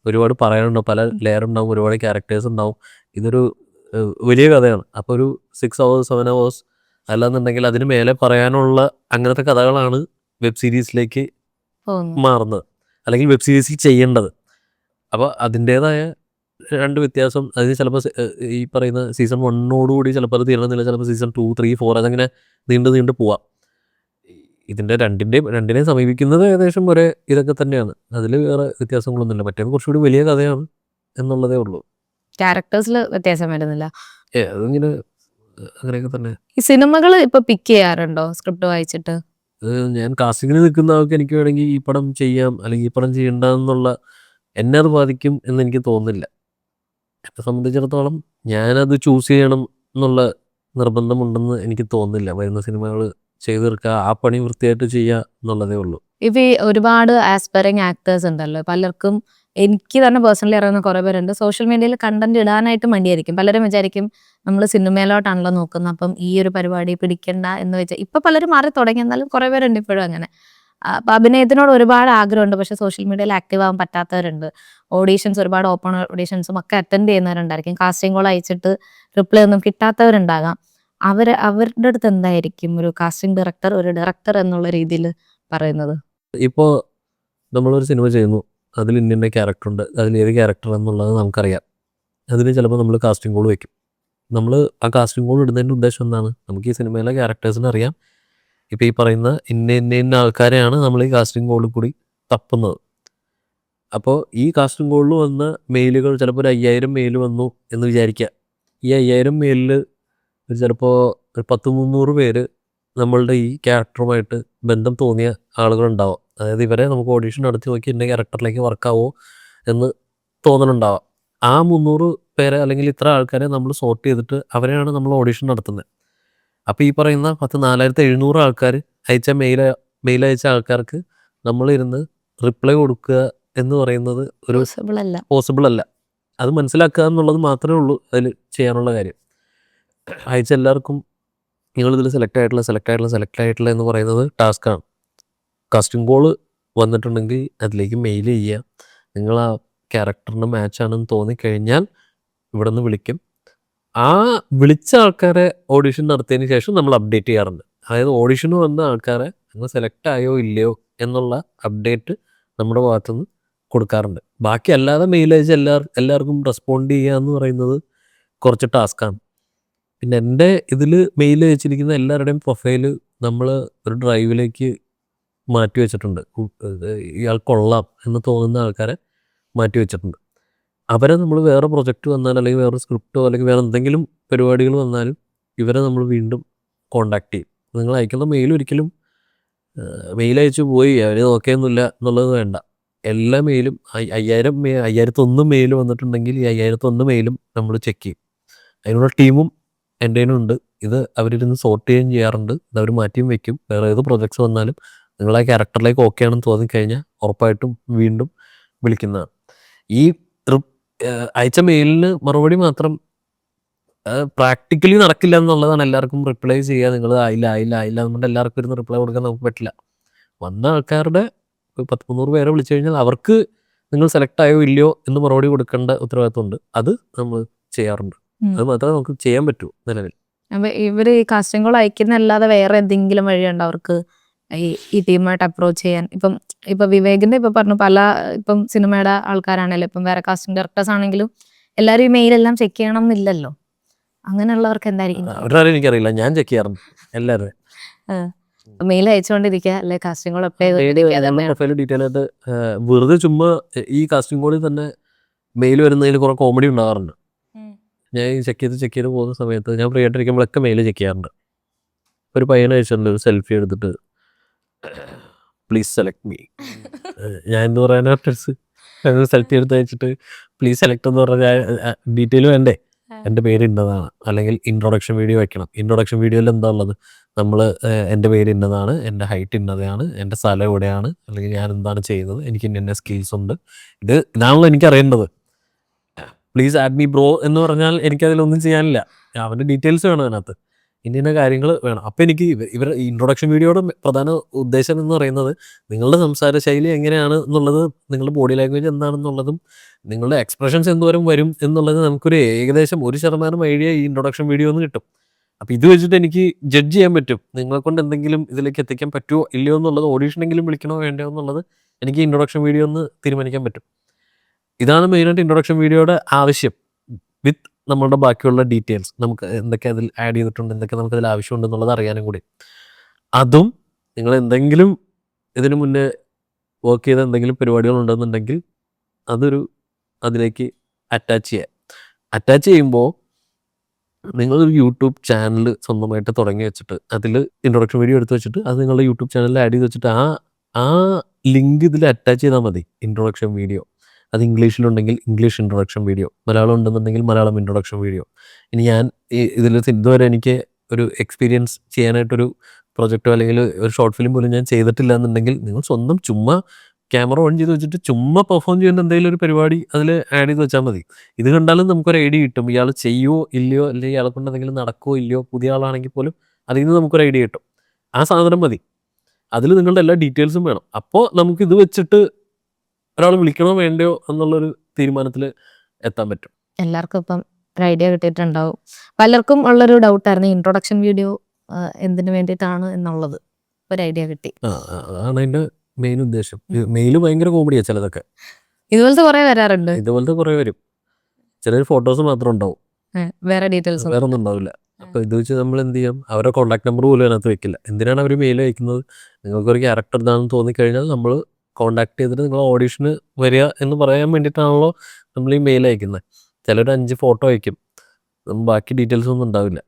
ഒരുപാട് പറയാനുണ്ടാവും. പല ലെയർ ഉണ്ടാവും, ഒരുപാട് ക്യാരക്ടേഴ്സ് ഉണ്ടാവും. ഇതൊരു വലിയ കഥയാണ്. അപ്പോൾ ഒരു 6 hours 7 hours അല്ലാന്നുണ്ടെങ്കിൽ അതിന് മേലെ പറയാനുള്ള അങ്ങനത്തെ കഥകളാണ് വെബ് സീരീസിലേക്ക് മാറുന്നത്, അല്ലെങ്കിൽ വെബ് സീരീസിൽ ചെയ്യേണ്ടത്. അപ്പോൾ അതിൻ്റേതായ 2 വ്യത്യാസം. അതിന് ചിലപ്പോൾ ഈ പറയുന്ന സീസൺ 1 ചിലപ്പോൾ അത് തീരണമെന്നില്ല, ചിലപ്പോൾ സീസൺ 2 3 4 അതങ്ങനെ നീണ്ടു പോവാം. ഇതിൻ്റെ രണ്ടിനെയും സമീപിക്കുന്നത് ഏകദേശം ഒരേ ഇതൊക്കെ തന്നെയാണ്. അതിൽ വേറെ വ്യത്യാസങ്ങളൊന്നുമില്ല. മറ്റേ കുറച്ചുകൂടി വലിയ കഥയാണ് എന്നുള്ളതേ ഉള്ളൂ. ക്യാരക്ടേഴ്സിൽ വ്യത്യാസം വരുന്നില്ല. അതിങ്ങനെ അങ്ങനെയൊക്കെ തന്നെ. ഈ സിനിമകൾ ഇപ്പൊ പിക്ക് ചെയ്യാറുണ്ടോ സ്ക്രിപ്റ്റ് വായിച്ചിട്ട്? ഞാൻ കാസ്റ്റിങ്ങിന് നിൽക്കുന്ന ആൾക്ക് എനിക്ക് വേണമെങ്കിൽ ഈ പടം ചെയ്യാം അല്ലെങ്കിൽ ഈ പടം ചെയ്യണ്ടെന്നുള്ള എന്നെ അത് ബാധിക്കും എന്ന് എനിക്ക് തോന്നുന്നില്ല. എന്നെ സംബന്ധിച്ചിടത്തോളം ഞാനത് ചൂസ് ചെയ്യണം എന്നുള്ള നിർബന്ധമുണ്ടെന്ന് എനിക്ക് തോന്നുന്നില്ല. വരുന്ന സിനിമകൾ ചെയ്തു തീർക്കുക, ആ പണി വൃത്തിയായിട്ട് ചെയ്യുക എന്നുള്ളതേ ഉള്ളൂ. ഇപ്പം ഈ ഒരുപാട് ആസ്പയറിങ് ആക്ടേഴ്സ് ഉണ്ടല്ലോ, പലർക്കും എനിക്ക് തന്നെ പേഴ്സണലി അറിയുന്ന കുറേ പേരുണ്ട്, സോഷ്യൽ മീഡിയയിൽ കണ്ടന്റ് ഇടാനായിട്ട് മടിയായിരിക്കും. പലരും വിചാരിക്കും നമ്മൾ സിനിമയിലോട്ടാണല്ലോ നോക്കുന്നത്, അപ്പം ഈ ഒരു പരിപാടി പിടിക്കണ്ട എന്ന് വെച്ചാൽ ഇപ്പം പലരും മാറി തുടങ്ങി. എന്നാലും കുറേ പേരുണ്ട് ഇപ്പോഴും അങ്ങനെ. അപ്പം അഭിനയത്തിനോട് ഒരുപാട് ആഗ്രഹമുണ്ട്, പക്ഷേ സോഷ്യൽ മീഡിയയിൽ ആക്റ്റീവ് ആവാൻ പറ്റാത്തവരുണ്ട്. ഓഡീഷൻസ്, ഒരുപാട് ഓപ്പൺ ഓഡീഷൻസും ഒക്കെ അറ്റൻഡ് ചെയ്യുന്നവരുണ്ടായിരിക്കും. കാസ്റ്റിംഗ് കോൾ അയച്ചിട്ട് റിപ്ലൈ ഒന്നും കിട്ടാത്തവരുണ്ടാകാം. അവരുടെ അടുത്ത് എന്തായിരിക്കും ഒരു കാസ്റ്റിംഗ് ഡയറക്ടർ, ഒരു ഡയറക്ടർ എന്നുള്ള രീതിയിൽ പറയുന്നത്? ഇപ്പോൾ നമ്മളൊരു സിനിമ ചെയ്യുന്നു, അതിൽ ഇന്ന ക്യാരക്ടറുണ്ട്, അതിൽ ഏത് ക്യാരക്ടർ എന്നുള്ളത് നമുക്കറിയാം. അതിന് ചിലപ്പോൾ നമ്മൾ കാസ്റ്റിംഗ് കോൾ വയ്ക്കും. നമ്മൾ ആ കാസ്റ്റിംഗ് കോൾ ഇടുന്നതിൻ്റെ ഉദ്ദേശം എന്താണ്? നമുക്ക് ഈ സിനിമയിലെ ക്യാരക്ടേഴ്സിനെ അറിയാം. ഇപ്പോൾ ഈ പറയുന്ന ഇന്ന ആൾക്കാരെയാണ് നമ്മൾ ഈ കാസ്റ്റിംഗ് കോളിൽ കൂടി തപ്പുന്നത്. അപ്പോൾ ഈ കാസ്റ്റിംഗ് കോളിൽ വന്ന മെയിലുകൾ ചിലപ്പോൾ ഒരു 5000 മെയിൽ വന്നു എന്ന് വിചാരിക്കുക. ഈ 5000 മെയിലിൽ ചിലപ്പോൾ ഒരു 10-300 പേര് നമ്മളുടെ ഈ ക്യാരക്ടറുമായിട്ട് ബന്ധം തോന്നിയ ആളുകളുണ്ടാവാം. അതായത് ഇവരെ നമുക്ക് ഓഡീഷൻ നടത്തി നോക്കി ഇന്ന ക്യാരക്ടറിലേക്ക് വർക്കാവോ എന്ന് തോന്നലുണ്ടാവാം. ആ 300 പേരെ അല്ലെങ്കിൽ ഇത്ര ആൾക്കാരെ നമ്മൾ സോർട്ട് ചെയ്തിട്ട് അവരെയാണ് നമ്മൾ ഓഡീഷൻ നടത്തുന്നത്. അപ്പോൾ ഈ പറയുന്ന 4700 ആൾക്കാർ അയച്ച മെയിൽ അയച്ച ആൾക്കാർക്ക് നമ്മളിരുന്ന് റിപ്ലൈ കൊടുക്കുക എന്ന് പറയുന്നത് ഒരു പോസിബിൾ അല്ല. അത് മനസ്സിലാക്കുക എന്നുള്ളത് മാത്രമേ ഉള്ളൂ അതിൽ ചെയ്യാനുള്ള കാര്യം. അയച്ച എല്ലാവർക്കും നിങ്ങളിതിൽ സെലക്ട് ആയിട്ടില്ല എന്ന് പറയുന്നത് ടാസ്ക്കാണ്. കാസ്റ്റിംഗ് കോൾ വന്നിട്ടുണ്ടെങ്കിൽ അതിലേക്ക് മെയിൽ ചെയ്യുക. നിങ്ങൾ ആ ക്യാരക്ടറിന് മാച്ചാണെന്ന് തോന്നിക്കഴിഞ്ഞാൽ ഇവിടെ നിന്ന് വിളിക്കും. ആ വിളിച്ച ആൾക്കാരെ ഓഡിഷൻ നടത്തിയതിന് ശേഷം നമ്മൾ അപ്ഡേറ്റ് ചെയ്യാറുണ്ട്. അതായത് ഓഡിഷന് വന്ന ആൾക്കാരെ നിങ്ങൾ സെലക്ട് ആയോ ഇല്ലയോ എന്നുള്ള അപ്ഡേറ്റ് നമ്മുടെ ഭാഗത്തുനിന്ന് കൊടുക്കാറുണ്ട്. ബാക്കി അല്ലാതെ മെയിൽ അയച്ച് എല്ലാവർക്കും റെസ്പോണ്ട് ചെയ്യുക എന്ന് പറയുന്നത് കുറച്ച് ടാസ്ക്കാണ്. പിന്നെ എൻ്റെ ഇതിൽ മെയിൽ അയച്ചിരിക്കുന്ന എല്ലാവരുടെയും പ്രൊഫൈല് നമ്മൾ ഒരു ഡ്രൈവിലേക്ക് മാറ്റി വെച്ചിട്ടുണ്ട്. ഇയാൾ കൊള്ളാം എന്ന് തോന്നുന്ന ആൾക്കാരെ മാറ്റി വെച്ചിട്ടുണ്ട്. അവരെ നമ്മൾ വേറെ പ്രൊജക്റ്റ് വന്നാൽ അല്ലെങ്കിൽ വേറെ സ്ക്രിപ്റ്റോ അല്ലെങ്കിൽ വേറെ എന്തെങ്കിലും പരിപാടികൾ വന്നാലും ഇവരെ നമ്മൾ വീണ്ടും കോണ്ടാക്ട് ചെയ്യും. നിങ്ങൾ അയക്കുന്ന മെയിൽ ഒരിക്കലും മെയിൽ അയച്ചു പോയി അവർ നോക്കിയൊന്നുമില്ല എന്നുള്ളത് വേണ്ട. എല്ലാ മെയിലും 5001 മെയിൽ വന്നിട്ടുണ്ടെങ്കിൽ ഈ 5001 മെയിലും നമ്മൾ ചെക്ക് ചെയ്യും. അതിനുള്ള ടീമും എൻ്റെ കയ്യിലുണ്ട്. ഇത് അവരിരുന്ന് സോർട്ട് ചെയ്യുകയും ചെയ്യാറുണ്ട്. ഇത് അവർ മാറ്റിയും വെക്കും. വേറെ ഏത് പ്രൊജക്ട്സ് വന്നാലും നിങ്ങൾ ആ ക്യാരക്ടറിലേക്ക് ഓക്കെ ആണെന്ന് തോന്നിക്കഴിഞ്ഞാൽ ഉറപ്പായിട്ടും വീണ്ടും വിളിക്കുന്നതാണ്. ഈ അയച്ച മെയിലിന് മറുപടി മാത്രം പ്രാക്ടിക്കലി നടക്കില്ല എന്നുള്ളതാണ്. എല്ലാവർക്കും റിപ്ലൈ ചെയ്യുക, നിങ്ങൾ ആയില്ല എന്നുകൊണ്ട് എല്ലാവർക്കും ഇരുന്ന് റിപ്ലൈ കൊടുക്കാൻ നമുക്ക് പറ്റില്ല. വന്ന ആൾക്കാരുടെ 100-300 പേരെ വിളിച്ചു കഴിഞ്ഞാൽ അവർക്ക് നിങ്ങൾ സെലക്ട് ആയോ ഇല്ലയോ എന്ന് മറുപടി കൊടുക്കേണ്ട ഉത്തരവാദിത്വമുണ്ട്. അത് നമ്മൾ ചെയ്യാറുണ്ട്. അത് മാത്രമേ നമുക്ക് ചെയ്യാൻ പറ്റൂ നിലവിൽ. അപ്പൊ ഇവര് ഈ കാസ്റ്റിംഗ് കോൾ അയക്കുന്നല്ലാതെ വേറെ എന്തെങ്കിലും വഴിയുണ്ടോ അവർക്ക് ഈ ടീമായിട്ട് അപ്രോച്ച് ചെയ്യാൻ? ഇപ്പൊ വിവേകിന്റെ ഇപ്പൊ പറഞ്ഞു പല ഇപ്പം സിനിമയുടെ ആൾക്കാരാണല്ലോ, ഇപ്പം വേറെ കാസ്റ്റിംഗ് ഡയറക്ടേഴ്സ് ആണെങ്കിലും എല്ലാവരും ഈ മെയിലെല്ലാം ചെക്ക് ചെയ്യണം എന്നില്ലല്ലോ. അങ്ങനെയുള്ളവർക്ക് എന്തായിരിക്കും? അവരാരും എനിക്കറിയില്ല, ഞാൻ ചെക്ക് ചെയ്യാറുണ്ട് എല്ലാവരും. മെയിൽ അയച്ചുകൊണ്ടിരിക്കുക അല്ലെ, casting call apply profile detail ആയിട്ട് വെറുതെ ചുമ്മാ ഈ കാസ്റ്റിംഗ് കോളിൽ തന്നെ മെയിൽ വരുന്നതിൽ കുറെ കോമഡി ഉണ്ടാകാറുണ്ട്. ഞാൻ ചെക്ക് ചെയ്ത് പോകുന്ന സമയത്ത് ഞാൻ ഫ്രീ ആയിട്ടിരിക്കുമ്പോഴൊക്കെ മെയിൽ ചെക്ക് ചെയ്യാറുണ്ട്. ഒരു പയ്യനെ അയച്ചിട്ടുണ്ട്, ഒരു സെൽഫി എടുത്തിട്ട് പ്ലീസ് സെലക്ട് മീ. ഞാൻ എന്ത് പറയാനാ സെൽഫി എടുത്ത് അയച്ചിട്ട് പ്ലീസ് സെലക്ട് എന്ന് പറഞ്ഞാൽ ഡീറ്റെയിൽ വേണ്ടേ? എൻ്റെ പേര് ഇന്നതാണ്, അല്ലെങ്കിൽ ഇൻട്രൊഡക്ഷൻ വീഡിയോ വെക്കണം. ഇൻട്രൊഡക്ഷൻ വീഡിയോയിൽ എന്താ ഉള്ളത്? നമ്മൾ എൻ്റെ പേര് ഇന്നതാണ്, എൻ്റെ ഹൈറ്റ് ഇന്നതാണ്, എൻ്റെ സ്ഥലം എവിടെയാണ്, അല്ലെങ്കിൽ ഞാൻ എന്താണ് ചെയ്യുന്നത്, എനിക്ക് ഇന്ന സ്കിൽസ് ഉണ്ട്, ഇതാണല്ലോ എനിക്ക് അറിയേണ്ടത്. പ്ലീസ് ആഡ് മീ ബ്രോ എന്ന് പറഞ്ഞാൽ എനിക്കതിലൊന്നും ചെയ്യാനില്ല. അവൻ്റെ ഡീറ്റെയിൽസ് വേണം അതിനകത്ത്, ഇന്ന കാര്യങ്ങൾ വേണം. അപ്പോൾ എനിക്ക് ഇവരുടെ ഇൻട്രൊഡക്ഷൻ വീഡിയോയുടെ പ്രധാന ഉദ്ദേശം എന്ന് പറയുന്നത് നിങ്ങളുടെ സംസാര ശൈലി എങ്ങനെയാണ് എന്നുള്ളത്, നിങ്ങളുടെ ബോഡി ലാംഗ്വേജ് എന്താണെന്നുള്ളതും നിങ്ങളുടെ എക്സ്പ്രഷൻസ് എന്തോരം വരും എന്നുള്ളത് നമുക്കൊരു ഏകദേശം 1% ഐഡിയ ഈ ഇൻട്രൊഡക്ഷൻ വീഡിയോ എന്ന് കിട്ടും. അപ്പോൾ ഇത് വെച്ചിട്ട് എനിക്ക് ജഡ്ജ് ചെയ്യാൻ പറ്റും നിങ്ങളെ കൊണ്ട് എന്തെങ്കിലും ഇതിലേക്ക് എത്തിക്കാൻ പറ്റുമോ ഇല്ലയോ എന്നുള്ളത്, ഓഡീഷനെങ്കിലും വിളിക്കണോ വേണ്ടയോ എന്നുള്ളത് എനിക്ക് ഇൻട്രൊഡക്ഷൻ വീഡിയോ ഒന്ന് തീരുമാനിക്കാൻ പറ്റും. ഇതാണ് മെയിനായിട്ട് ഇൻട്രൊഡക്ഷൻ വീഡിയോയുടെ ആവശ്യം. വിത്ത് നമ്മളുടെ ബാക്കിയുള്ള ഡീറ്റെയിൽസ്, നമുക്ക് എന്തൊക്കെ അതിൽ ആഡ് ചെയ്തിട്ടുണ്ട്, എന്തൊക്കെ നമുക്കതിൽ ആവശ്യമുണ്ടെന്നുള്ളത് അറിയാനും കൂടി. അതും നിങ്ങൾ എന്തെങ്കിലും ഇതിനു മുന്നേ വർക്ക് ചെയ്ത എന്തെങ്കിലും പരിപാടികളുണ്ടെന്നുണ്ടെങ്കിൽ അതിലേക്ക് അറ്റാച്ച് ചെയ്യുമ്പോൾ നിങ്ങളൊരു യൂട്യൂബ് ചാനൽ സ്വന്തമായിട്ട് തുടങ്ങി വെച്ചിട്ട് അതിൽ ഇൻട്രൊഡക്ഷൻ വീഡിയോ എടുത്ത് വെച്ചിട്ട് അത് നിങ്ങളുടെ യൂട്യൂബ് ചാനലിൽ ആഡ് ചെയ്ത് വെച്ചിട്ട് ആ ലിങ്ക് ഇതിൽ അറ്റാച്ച് ചെയ്താൽ മതി. ഇൻട്രൊഡക്ഷൻ വീഡിയോ അത് ഇംഗ്ലീഷിലുണ്ടെങ്കിൽ ഇംഗ്ലീഷ് ഇൻട്രൊഡക്ഷൻ വീഡിയോ, മലയാളം ഉണ്ടെന്നുണ്ടെങ്കിൽ മലയാളം ഇൻട്രൊഡക്ഷൻ വീഡിയോ. ഇനി ഞാൻ ഇതിൽ ഇതുവരെ എനിക്ക് ഒരു എക്സ്പീരിയൻസ് ചെയ്യാനായിട്ടൊരു പ്രൊജക്റ്റോ അല്ലെങ്കിൽ ഒരു ഷോർട്ട് ഫിലിം പോലും ഞാൻ ചെയ്തിട്ടില്ല എന്നുണ്ടെങ്കിൽ നിങ്ങൾ സ്വന്തം ചുമ്മാ ക്യാമറ ഓൺ ചെയ്ത് വെച്ചിട്ട് ചുമ്മാ പെർഫോം ചെയ്യുന്ന എന്തെങ്കിലും ഒരു പരിപാടി അതിൽ ആഡ് ചെയ്ത് വെച്ചാൽ മതി. ഇത് കണ്ടാലും നമുക്കൊരു ഐഡിയ കിട്ടും, ഇയാൾ ചെയ്യുമോ ഇല്ലയോ, അല്ലെങ്കിൽ ഇയാളെ കൊണ്ട് എന്തെങ്കിലും നടക്കുമോ ഇല്ലയോ. പുതിയ ആളാണെങ്കിൽ പോലും അതിൽ നിന്ന് നമുക്കൊരു ഐഡിയ കിട്ടും. ആ സാധനം മതി. അതിൽ നിങ്ങളുടെ എല്ലാ ഡീറ്റെയിൽസും വേണം. അപ്പോൾ നമുക്ക് ഇത് വെച്ചിട്ട് ഒരാൾ വിളിക്കണോ വേണ്ടയോ എന്നുള്ളൊരു തീരുമാനത്തിൽ എത്താൻ പറ്റും. എല്ലാവർക്കും ഇപ്പം ഒരു ഐഡിയ കിട്ടിയിട്ടുണ്ടാവും. പലർക്കും ഉള്ളൊരു ഡൗട്ടായിരുന്നു ഇൻട്രൊഡക്ഷൻ വീഡിയോ എന്തിനു വേണ്ടിയിട്ടാണ് എന്നുള്ളത്. ഒരു ഐഡിയ കിട്ടി. അതാണ് അതിൻ്റെ മെയിൻ ഉദ്ദേശം. മെയിൽ ഭയങ്കര കോമഡിയാണ് ചിലതൊക്കെ. ഇതുപോലത്തെ കുറെ വരാറുണ്ട്. ഇതുപോലത്തെ കുറേ വരും. ചിലർ ഫോട്ടോസ് മാത്രം ഉണ്ടാവും, വേറെ ഡീറ്റെയിൽസ് വേറെ ഒന്നും ഉണ്ടാവില്ല. അപ്പോൾ ഇത് വെച്ച് നമ്മൾ എന്ത് ചെയ്യും? അവരുടെ കോൺടാക്ട് നമ്പർ പോലും അതിനകത്ത് വെക്കില്ല. എന്തിനാണ് അവർ മെയിൽ അയക്കുന്നത്? നിങ്ങൾക്കൊരു ക്യാരക്ടർ ഇതാണെന്ന് തോന്നിക്കഴിഞ്ഞാൽ നമ്മൾ കോൺടാക്ട് ചെയ്തിട്ട് നിങ്ങൾ ഓഡീഷന് വരിക എന്ന് പറയാൻ വേണ്ടിയിട്ടാണല്ലോ നമ്മൾ ഈ മെയിൽ അയക്കുന്നത്. ചിലർ 5 ഫോട്ടോ അയക്കും, ബാക്കി ഡീറ്റെയിൽസ് ഒന്നും ഉണ്ടാവില്ല.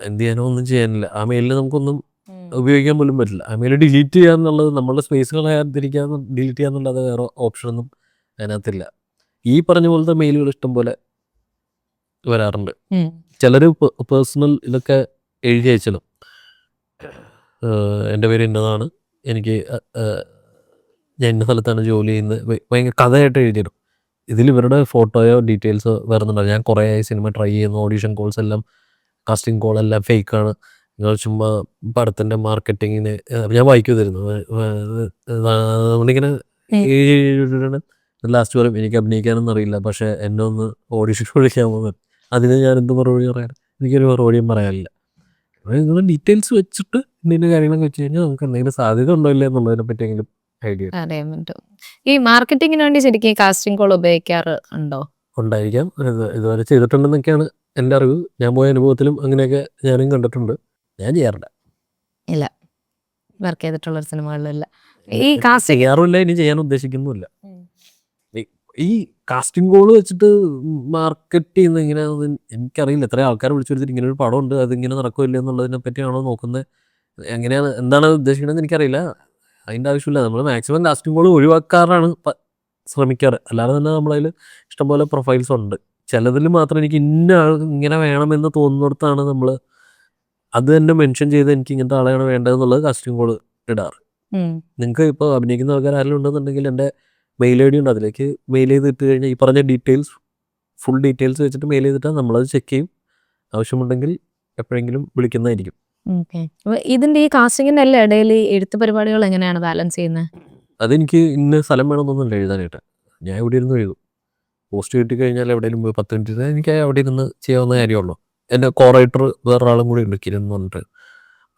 എന്ത് ചെയ്യാനോ ഒന്നും ചെയ്യാനില്ല. ആ മെയിലിൽ നമുക്കൊന്നും ഉപയോഗിക്കാൻ പോലും പറ്റില്ല. ആ മെയിൽ ഡിലീറ്റ് ചെയ്യുക എന്നുള്ളത്, നമ്മളുടെ സ്പേസുകൾ ഡിലീറ്റ് ചെയ്യുക എന്നുള്ളത് വേറെ ഓപ്ഷനൊന്നും അതിനകത്തില്ല. ഈ പറഞ്ഞ പോലത്തെ മെയിലുകൾ ഇഷ്ടം പോലെ വരാറുണ്ട്. ചിലർ പേഴ്സണൽ ഇതൊക്കെ എഴുതി അയച്ചല്ലോ, എൻ്റെ പേര് ഇന്നതാണ്, എനിക്ക് ഞാൻ ഇന്ന സ്ഥലത്താണ് ജോലി ചെയ്യുന്നത്, ഭയങ്കര കഥയായിട്ട് എഴുതിയിടും. ഇതിൽ ഇവരുടെ ഫോട്ടോയോ ഡീറ്റെയിൽസോ വേറെ ഒന്നും ഉണ്ടാവില്ല. ഞാൻ കുറേ സിനിമ ട്രൈ ചെയ്യുന്നു, ഓഡീഷൻ കോൾസ് എല്ലാം, കാസ്റ്റിംഗ് കോളെല്ലാം ഫേക്കാണ്, നിങ്ങൾ ചുമ്മാ പടത്തിൻ്റെ മാർക്കറ്റിങ്ങിന് ഞാൻ വായിക്കു തരുന്നു. നമ്മളിങ്ങനെ ലാസ്റ്റ് പറയും എനിക്ക് അഭിനയിക്കാനൊന്നും അറിയില്ല, പക്ഷേ എന്നെ ഒന്ന് ഓഡീഷൻ വിളിക്കാൻ പോകുന്നത്. അതിന് ഞാൻ എന്ത് മറുപടി പറയാൻ? എനിക്കൊരു മറുപടിയും പറയാനില്ല. നിങ്ങൾ ഡീറ്റെയിൽസ് വെച്ചിട്ട് എന്തെങ്കിലും കാര്യങ്ങളൊക്കെ വെച്ച് കഴിഞ്ഞാൽ നമുക്ക് എന്തെങ്കിലും സാധ്യത ഉണ്ടോ ഇല്ല എന്നുള്ളതിനെ പറ്റിയെങ്കിലും ഐഡിയ അറിയാൻ പറ്റും. ഈ മാർക്കറ്റിങ്ങിന് വേണ്ടി ശരിക്കും കാസ്റ്റിംഗ് കോൾ ഉപയോഗിക്കാറ് ഉണ്ടോ? ഉണ്ടായിരിക്കാം. ഇതുവരെ ചെയ്തിട്ടുണ്ടെന്നൊക്കെയാണ് എൻ്റെ അറിവ്. ഞാൻ പോയ അനുഭവത്തിലും അങ്ങനെയൊക്കെ ഞാനും കണ്ടിട്ടുണ്ട്. ഞാൻ ചെയ്യാറില്ല. ഇല്ല, വർക്ക് ചെയ്തിട്ടുള്ള സിനിമകളിലില്ല. ഈ ചെയ്യാറുമില്ല, ഇനി ചെയ്യാൻ ഉദ്ദേശിക്കുന്നുമില്ല. ഈ കാസ്റ്റിംഗ് കോൾ വെച്ചിട്ട് മാർക്കറ്റ് ചെയ്യുന്ന എങ്ങനെയാണെന്ന് എനിക്കറിയില്ല. എത്ര ആൾക്കാരെ വിളിച്ചു വരുത്തിട്ട് ഇങ്ങനെ ഒരു പടമുണ്ട്, അതിങ്ങനെ നടക്കില്ല എന്നുള്ളതിനെ പറ്റിയാണോ നോക്കുന്നത്, എങ്ങനെയാണ്, എന്താണ് ഉദ്ദേശിക്കണമെന്ന് എനിക്കറിയില്ല. അതിൻ്റെ ആവശ്യമില്ല. നമ്മൾ മാക്സിമം കാസ്റ്റിംഗ് കോൾ ഒഴിവാക്കാറാണ് ശ്രമിക്കാറ്. അല്ലാതെ തന്നെ നമ്മളതിൽ ഇഷ്ടംപോലെ പ്രൊഫൈൽസ് ഉണ്ട് ചിലതിൽ മാത്രം എനിക്ക് ഇന്ന ആൾ ഇങ്ങനെ വേണമെന്ന് തോന്നുന്നിടത്താണ് നമ്മൾ അത് തന്നെ മെൻഷൻ ചെയ്ത് എനിക്ക് ഇങ്ങനത്തെ ആളെയാണ് വേണ്ടതെന്നുള്ളത് കാസ്റ്റിംഗ് കോൾ ഇടാറ്. നിങ്ങൾക്ക് ഇപ്പോൾ അഭിനയിക്കുന്ന ആൾക്കാർ ആരെങ്കിലും ഉണ്ടെന്നുണ്ടെങ്കിൽ എൻ്റെ മെയിൽ ഐ ഡി ഉണ്ട്, അതിലേക്ക് മെയിൽ ചെയ്ത് ഇട്ട് കഴിഞ്ഞാൽ ഈ പറഞ്ഞ ഡീറ്റെയിൽസ് ഫുൾ ഡീറ്റെയിൽസ് വെച്ചിട്ട് മെയിൽ ചെയ്തിട്ടാൽ നമ്മളത് ചെക്ക് ചെയ്യും. ആവശ്യമുണ്ടെങ്കിൽ എപ്പോഴെങ്കിലും വിളിക്കുന്നതായിരിക്കും. ഇതിന്റെ ഈ കാസ്റ്റിംഗിന്റെ എല്ലാ ഇടയിൽ എഴുത്ത് പരിപാടികൾ എങ്ങനെയാണ് ബാലൻസ് ചെയ്യുന്നത്? അതെനിക്ക് ഇന്ന സ്ഥലം വേണമെന്നൊന്നുമില്ല എഴുതാനായിട്ട്. ഞാൻ ഇവിടെ ഇരുന്ന് എഴുതും. പോസ്റ്റ് കിട്ടിക്കഴിഞ്ഞാൽ എവിടെയെങ്കിലും പോയി 10 മിനിറ്റ് എനിക്ക് അവിടെ ഇരുന്ന് ചെയ്യാവുന്ന കാര്യമുള്ളൂ. എൻ്റെ കോറൈറ്റർ വേറൊരാളും കൂടി ഉണ്ട്, കിരൺ എന്ന് പറഞ്ഞിട്ട്.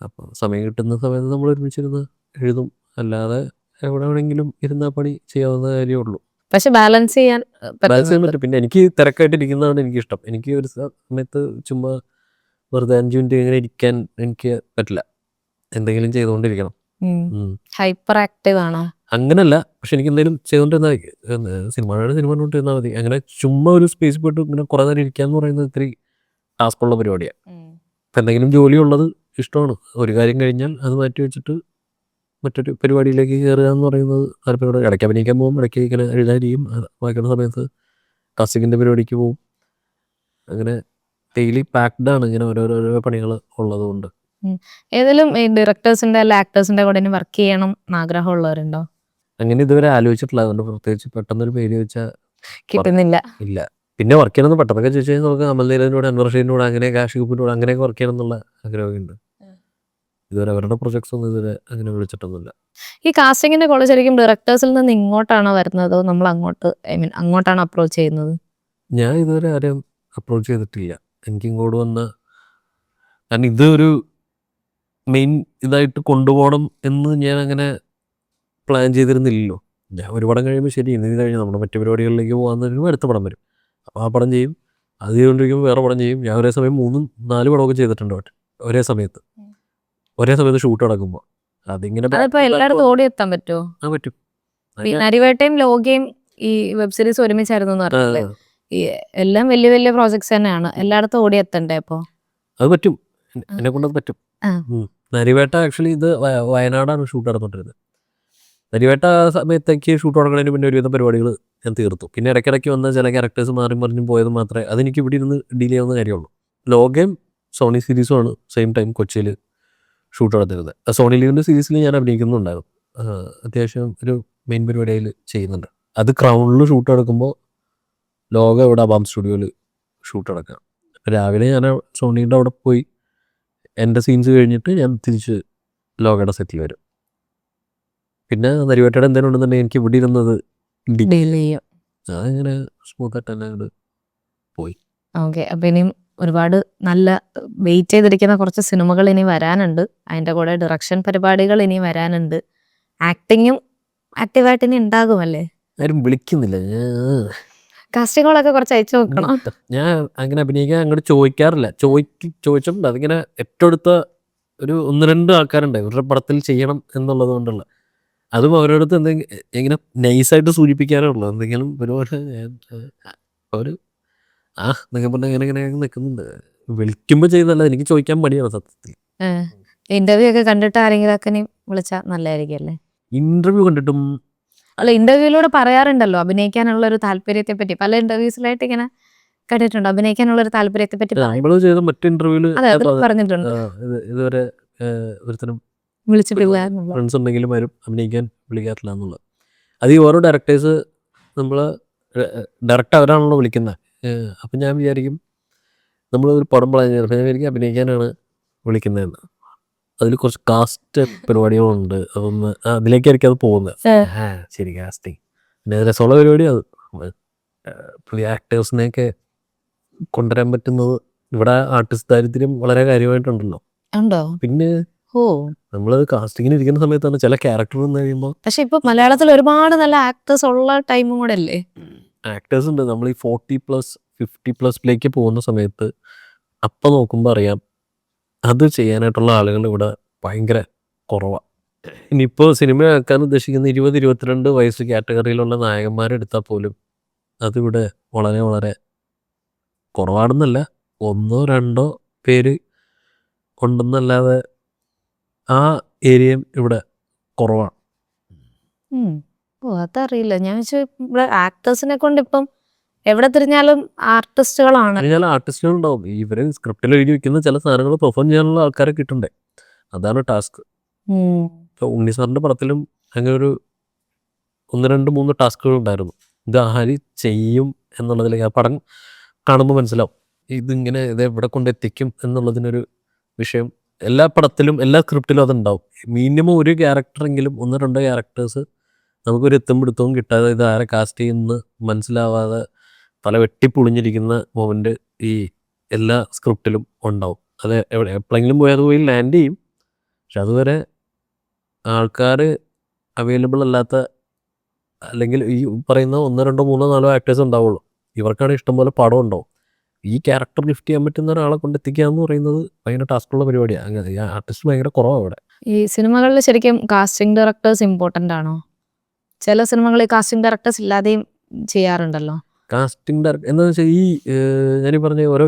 അപ്പോൾ സമയം കിട്ടുന്ന സമയത്ത് നമ്മൾ ഒരുമിച്ചിരുന്ന് എഴുതും. അല്ലാതെ എവിടെ വേണമെങ്കിലും ഇരുന്ന പണി ചെയ്യാവുന്ന കാര്യമുള്ളൂ. പക്ഷെ ബാലൻസ് ചെയ്യാൻ ബാലൻസ് ചെയ്യാൻ പറ്റും. പിന്നെ എനിക്ക് തിരക്കായിട്ടിരിക്കുന്നതാണ് എനിക്കിഷ്ടം. എനിക്ക് ഒരു സമയത്ത് ചുമ്മാ വെറുതെ 5 മിനിറ്റ് ഇങ്ങനെ ഇരിക്കാൻ എനിക്ക് പറ്റില്ല. എന്തെങ്കിലും ചെയ്തുകൊണ്ടിരിക്കണം. ഹൈപ്പർ ആക്റ്റീവ് ആണോ? അങ്ങനല്ല, പക്ഷെ എനിക്ക് എന്തെങ്കിലും ചെയ്തുകൊണ്ടിരുന്നാൽ സിനിമയുടെ സിനിമ കൊണ്ടിരുന്നാൽ മതി. അങ്ങനെ ചുമ്മാ ഒരു സ്പേസ് പോയിട്ട് ഇങ്ങനെ കുറേ നേരം ഇരിക്കുക എന്ന് പറയുന്നത് ഇത്തിരി ടാസ്ക്കുള്ള പരിപാടിയാണ്. അപ്പം എന്തെങ്കിലും ജോലി ഉള്ളത് ഇഷ്ടമാണ്. ഒരു കാര്യം കഴിഞ്ഞാൽ അത് മാറ്റി വെച്ചിട്ട് മറ്റൊരു പരിപാടിയിലേക്ക് കയറുക എന്ന് പറയുന്നത് താല്പര്യം. ഇടയ്ക്ക് അഭിനയിക്കാൻ പോകും, ഇടയ്ക്ക് ഇങ്ങനെ എഴുതാനിരിക്കും. വായിക്കുന്ന സമയത്ത് കാസ്റ്റിങ്ങിൻ്റെ പരിപാടിക്ക് പോകും. അങ്ങനെ ഡെയിലി പാക്ഡാണ് ഇങ്ങനെ ഓരോരോ പണികൾ ഉള്ളതുകൊണ്ട്. ഏതെങ്കിലും ഈ ഡയറക്ടേഴ്സിന്റെ അല്ല ആക്ടേഴ്സിന്റെ കൂടെ വർക്ക് ചെയ്യണം എന്ന് ആഗ്രഹമുള്ളവരുണ്ടോ? അങ്ങനെ ഇതുവരെ ആലോചിച്ചിട്ടില്ല. അതുകൊണ്ട് പ്രത്യേകിച്ച് പെട്ടെന്നൊരു പേര് വെച്ചാൽ കിട്ടുന്നില്ല. ഇല്ല. പിന്നെ വർക്ക് ചെയ്യണമെന്ന് പെട്ടെന്നൊക്കെ ചോദിച്ചു കഴിഞ്ഞാൽ നമുക്ക് അമൽനീരൻ്റെ കൂടെ, അൻവർ ഷെയ്ൻ്റെ കൂടെ, അങ്ങനെ കാശി കുപ്പിൻ്റെ കൂടെ അങ്ങനെയൊക്കെ വർക്ക് ചെയ്യണം എന്നുള്ള ആഗ്രഹമുണ്ട്. ഇതുവരെ അവരുടെ പ്രൊജക്ട്സ് ഒന്നും ഇതുവരെ അങ്ങനെ വിളിച്ചിട്ടൊന്നുമില്ല. ഈ കാസ്റ്റിങ്ങിന്റെ കോളേജ് ശരിക്കും ഡയറക്ടേഴ്സിൽ നിന്ന് ഇങ്ങോട്ടാണോ വരുന്നത്, നമ്മൾ അങ്ങോട്ട് അങ്ങോട്ടാണോ അപ്രോച്ച് ചെയ്യുന്നത്? ഞാൻ ഇതുവരെ ആരെയും അപ്രോച്ച് ചെയ്തിട്ടില്ല. എനിക്ക് ഇങ്ങോട്ട് വന്ന് കാരണം ഇതൊരു മെയിൻ ഇതായിട്ട് കൊണ്ടുപോകണം എന്ന് ഞാൻ അങ്ങനെ പ്ലാൻ ചെയ്തിരുന്നില്ലല്ലോ. ഞാൻ ഒരു പടം കഴിയുമ്പോൾ ശരി ഇന്ന് ഇത് കഴിഞ്ഞ് നമ്മുടെ മറ്റു പരിപാടികളിലേക്ക് പോകാമെന്ന് വരുമ്പോൾ അടുത്ത പടം വരും. അപ്പോൾ ആ പടം ചെയ്യും, അത് ചെയ്തുകൊണ്ടിരിക്കുമ്പോൾ വേറെ പടം ചെയ്യും. ഞാൻ ഒരേ സമയം 3-4 പടമൊക്കെ ചെയ്തിട്ടുണ്ട് ഒരേ സമയത്ത് ഷൂട്ട് നടക്കുമ്പോൾ. അതിങ്ങനെ എല്ലായിടത്തും ഓടിയെത്താൻ പറ്റുമോ? പറ്റും. നരിവേട്ടയും ലോകയും ഈ വെബ് സീരീസ് ഒരുമിച്ചായിരുന്നു എന്ന് പറഞ്ഞില്ലേ? എല്ലാം വലിയ വലിയ പ്രോജക്ട്സ് തന്നെയാണ്, എല്ലായിടത്തും ഓടിയെത്തണ്ടേ? അപ്പോൾ അത് പറ്റും, എന്നെ കൊണ്ടത് പറ്റും. നരിവേട്ട ആക്ച്വലി ഇത് വയനാടാണ് ഷൂട്ട് നടന്നുകൊണ്ടിരുന്നത്. നരിവേട്ട സമയത്തേക്ക് ഷൂട്ട് തുടങ്ങുന്നതിന് പിന്നെ ഒരുവിധം പരിപാടികൾ ഞാൻ തീർത്തു. പിന്നെ ഇടയ്ക്കിടയ്ക്ക് വന്ന ചില ക്യാരക്ടേഴ്സ് മാറി മറിഞ്ഞും പോയത് മാത്രമേ അതെനിക്ക് ഇവിടെ ഇരുന്ന് ഡീൽ ചെയ്യാവുന്ന കാര്യമുള്ളൂ. ലോകയും സോണി സീരീസുമാണ് സെയിം ടൈം കൊച്ചിയിൽ ഷൂട്ട് നടത്തിരുന്നത്. സോണി ലീവിൻ്റെ സീരീസിൽ ഞാൻ അഭിനയിക്കുന്നുണ്ടായിരുന്നു. അത്യാവശ്യം ഒരു മെയിൻ പരിപാടിയിൽ ചെയ്യുന്നുണ്ട്. അത് ക്രൗണിൽ ഷൂട്ട് നടക്കുമ്പോൾ ലോക ഇവിടെ അബാം സ്റ്റുഡിയോയിൽ ഷൂട്ട് നടക്കുക. രാവിലെ ഞാൻ സോണീൻ്റെ അവിടെ പോയി എൻ്റെ സീൻസ് കഴിഞ്ഞിട്ട് ഞാൻ തിരിച്ച് ലോകയുടെ സെറ്റിൽ വരും. പിന്നെ നരിവേട്ടയുടെ എന്തെങ്കിലും ഉണ്ടെന്നുണ്ടെങ്കിൽ എനിക്ക് ഇവിടെ ഇരുന്നത് അങ്ങനെ സ്മൂത്തായിട്ട് തന്നെ അങ്ങോട്ട് പോയി. ഓക്കെ. അപ്പം ഇനിയും ഒരുപാട് നല്ല വെയിറ്റ് ചെയ്തിരിക്കുന്ന കുറച്ച് സിനിമകൾ ഇനി വരാനുണ്ട്. അതിൻ്റെ കൂടെ ഡയറക്ഷൻ പരിപാടികൾ ഇനി വരാനുണ്ട്. ആക്ടിങ്ങും ആക്റ്റീവായിട്ട് ഇനി ഉണ്ടാകുമല്ലേ? ആരും വിളിക്കുന്നില്ല. കാസ്റ്റിങ്ങുകളൊക്കെ കുറച്ച് അയച്ചു നോക്കണം. ഞാൻ അങ്ങനെ അഭിനയിക്കാൻ അങ്ങോട്ട് ചോദിക്കാറില്ല. ചോദിച്ചിട്ടുണ്ട്. അതിങ്ങനെ ഏറ്റവും അടുത്ത ഒരു 1-2 ആൾക്കാരുണ്ട് ഇവരുടെ പടത്തിൽ ചെയ്യണം എന്നുള്ളത് കൊണ്ടുള്ള. അതും അവരോടത്ത് എന്തെങ്കിലും ഇങ്ങനെ നൈസായിട്ട് സൂചിപ്പിക്കാനേ ഉള്ളൂ. എന്തെങ്കിലും ഒരുപാട് അവർ നിങ്ങൾ പറഞ്ഞാൽ ഇങ്ങനെ നിൽക്കുന്നുണ്ട്. വിളിക്കുമ്പോൾ ചെയ്യുന്നല്ല, എനിക്ക് ചോദിക്കാൻ മടിയാണ് സത്യത്തിൽ. ഇന്റർവ്യൂ ഒക്കെ കണ്ടിട്ട് ആരെങ്കിലും ഒക്കെ വിളിച്ചാൽ നല്ലതായിരിക്കും അല്ലേ? ഇന്റർവ്യൂ കണ്ടിട്ടും അല്ല, ഇന്റർവ്യൂയിലൂടെ പറയാറുണ്ടല്ലോ അഭിനയിക്കാനുള്ള ഒരു താല്പര്യത്തെ പറ്റി. പല ഇന്റർവ്യൂസിലായിട്ട് ഇങ്ങനെ കണ്ടിട്ടുണ്ട് അഭിനയിക്കാനുള്ള ഒരു താല്പര്യത്തെ പറ്റി ചെയ്ത മറ്റു ഇന്റർവ്യൂല് പറഞ്ഞിട്ടുണ്ട്. ഇതുവരെ ഒരുത്തരം വിളിച്ചിട്ടില്ല, ഫ്രണ്ട്സ് ഉണ്ടെങ്കിലും ആരും അഭിനയിക്കാൻ വിളിക്കാറില്ല എന്നുള്ളത്. അത് ഈ ഓരോ ഡയറക്ടേഴ്സ് നമ്മൾ ഡയറക്റ്റ് അവരാണല്ലോ വിളിക്കുന്നത്. അപ്പം ഞാൻ വിചാരിക്കും നമ്മളൊരു പടം പ്ലാൻ ചെയ്തപ്പോൾ ഞാൻ വിചാരിക്കും അഭിനയിക്കാനാണ് വിളിക്കുന്നതെന്ന്. അതിൽ കുറച്ച് കാസ്റ്റ് പരിപാടികളുണ്ട്. അതൊന്ന് അതിലേക്കായിരിക്കും അത് പോകുന്നത്. ശരി, കാസ്റ്റിങ് പിന്നെ രസമുള്ള പരിപാടി. അത് പുതിയ ആക്ടേഴ്സിനെയൊക്കെ കൊണ്ടുവരാൻ പറ്റുന്നത്. ഇവിടെ ആർട്ടിസ്റ്റ് ദാരിദ്ര്യം വളരെ കാര്യമായിട്ടുണ്ടല്ലോ. പിന്നെ നമ്മള് കാസ്റ്റിങ്ങിന് ഇരിക്കുന്ന സമയത്താണ് ചില ക്യാരക്ടർ വന്നു കഴിയുമ്പോൾ. പക്ഷെ ഇപ്പൊ മലയാളത്തിൽ ഒരുപാട് നല്ല ആക്ടേഴ്സ് ഉള്ള ടൈമും കൂടെ അല്ലേ? ആക്ടേഴ്സ് ഉണ്ട്. നമ്മൾ ഈ 40+, 50+ലേക്ക് പോകുന്ന സമയത്ത് അപ്പം നോക്കുമ്പോൾ അറിയാം അത് ചെയ്യാനായിട്ടുള്ള ആളുകൾ ഇവിടെ ഭയങ്കര കുറവാണ്. ഇനിയിപ്പോൾ സിനിമ ആക്കാൻ ഉദ്ദേശിക്കുന്ന 20-22 വയസ്സ് കാറ്റഗറിയിലുള്ള നായകന്മാരെടുത്താൽ പോലും അതിവിടെ വളരെ വളരെ കുറവാണെന്നല്ല, 1-2 പേര് ഉണ്ടെന്നല്ലാതെ ആ ഏരിയയും ഇവിടെ കുറവാണ്. അതറിയില്ല. ഞാൻ ഇവിടെ ആക്ടേഴ്സിനെ കൊണ്ട് ഇപ്പം എവിടെ തിരിഞ്ഞാലും ആർട്ടിസ്റ്റുകളാണ്. അതിനാലും ആർട്ടിസ്റ്റുകൾ ഉണ്ടാവും. ഇവര് സ്ക്രിപ്റ്റിൽ എഴുതി വെക്കുന്ന ചില സാധനങ്ങൾ പെർഫോം ചെയ്യാനുള്ള ആൾക്കാരെ കിട്ടണ്ടേ, അതാണ് ടാസ്ക്. ഇപ്പോൾ ഉണ്ണി സാറിൻ്റെ പടത്തിലും അങ്ങനെ ഒരു 1-2-3 ടാസ്കുകൾ ഉണ്ടായിരുന്നു. ഇത് ആര് ചെയ്യും എന്നുള്ളതിലേക്ക് ആ പടം കാണുമ്പോൾ മനസ്സിലാവും ഇതിങ്ങനെ ഇത് എവിടെ കൊണ്ടെത്തിക്കും എന്നുള്ളതിനൊരു വിഷയം. എല്ലാ പടത്തിലും എല്ലാ സ്ക്രിപ്റ്റിലും അതുണ്ടാവും. മിനിമം ഒരു ക്യാരക്ടറെങ്കിലും 1-2 ക്യാരക്ടേഴ്സ് നമുക്കൊരു എത്തും പിടുത്തവും കിട്ടാതെ ഇത് ആരെ കാസ്റ്റ് ചെയ്യുമെന്ന് മനസ്സിലാവാതെ പല വെട്ടിപ്പൊളിഞ്ഞിരിക്കുന്ന മൊമെൻ്റ് ഈ എല്ലാ സ്ക്രിപ്റ്റിലും ഉണ്ടാവും. അത് എപ്പോഴെങ്കിലും പോയി അത് പോയി ലാൻഡ് ചെയ്യും. പക്ഷെ അതുവരെ ആൾക്കാർ അവൈലബിൾ അല്ലാത്ത, അല്ലെങ്കിൽ ഈ പറയുന്ന 1-2-3-4 ആക്ടേഴ്സ് ഉണ്ടാവുള്ളൂ. ഇവർക്കാണ് ഇഷ്ടംപോലെ പടം ഉണ്ടാവും. ഈ ക്യാരക്ടർ ലിഫ്റ്റ് ചെയ്യാൻ പറ്റുന്ന ഒരാളെ കൊണ്ടെത്തിക്കുക എന്ന് പറയുന്നത് ഭയങ്കര ടാസ്കുള്ള പരിപാടിയാണ്. അങ്ങനെ ഈ ആർട്ടിസ്റ്റ് ഭയങ്കര കുറവാണ് അവിടെ. ഈ സിനിമകളിൽ ശരിക്കും കാസ്റ്റിംഗ് ഡയറക്ടേഴ്സ് ഇമ്പോർട്ടൻ്റ് ആണോ? ചില സിനിമകളിൽ കാസ്റ്റിംഗ് ഡയറക്ടേഴ്സ് ഇല്ലാതെയും ചെയ്യാറുണ്ടല്ലോ. കാസ്റ്റിംഗ് ഡയറക്ടർ എന്താണെന്ന് വെച്ചാൽ ഈ ഞാനീ പറഞ്ഞ ഓരോ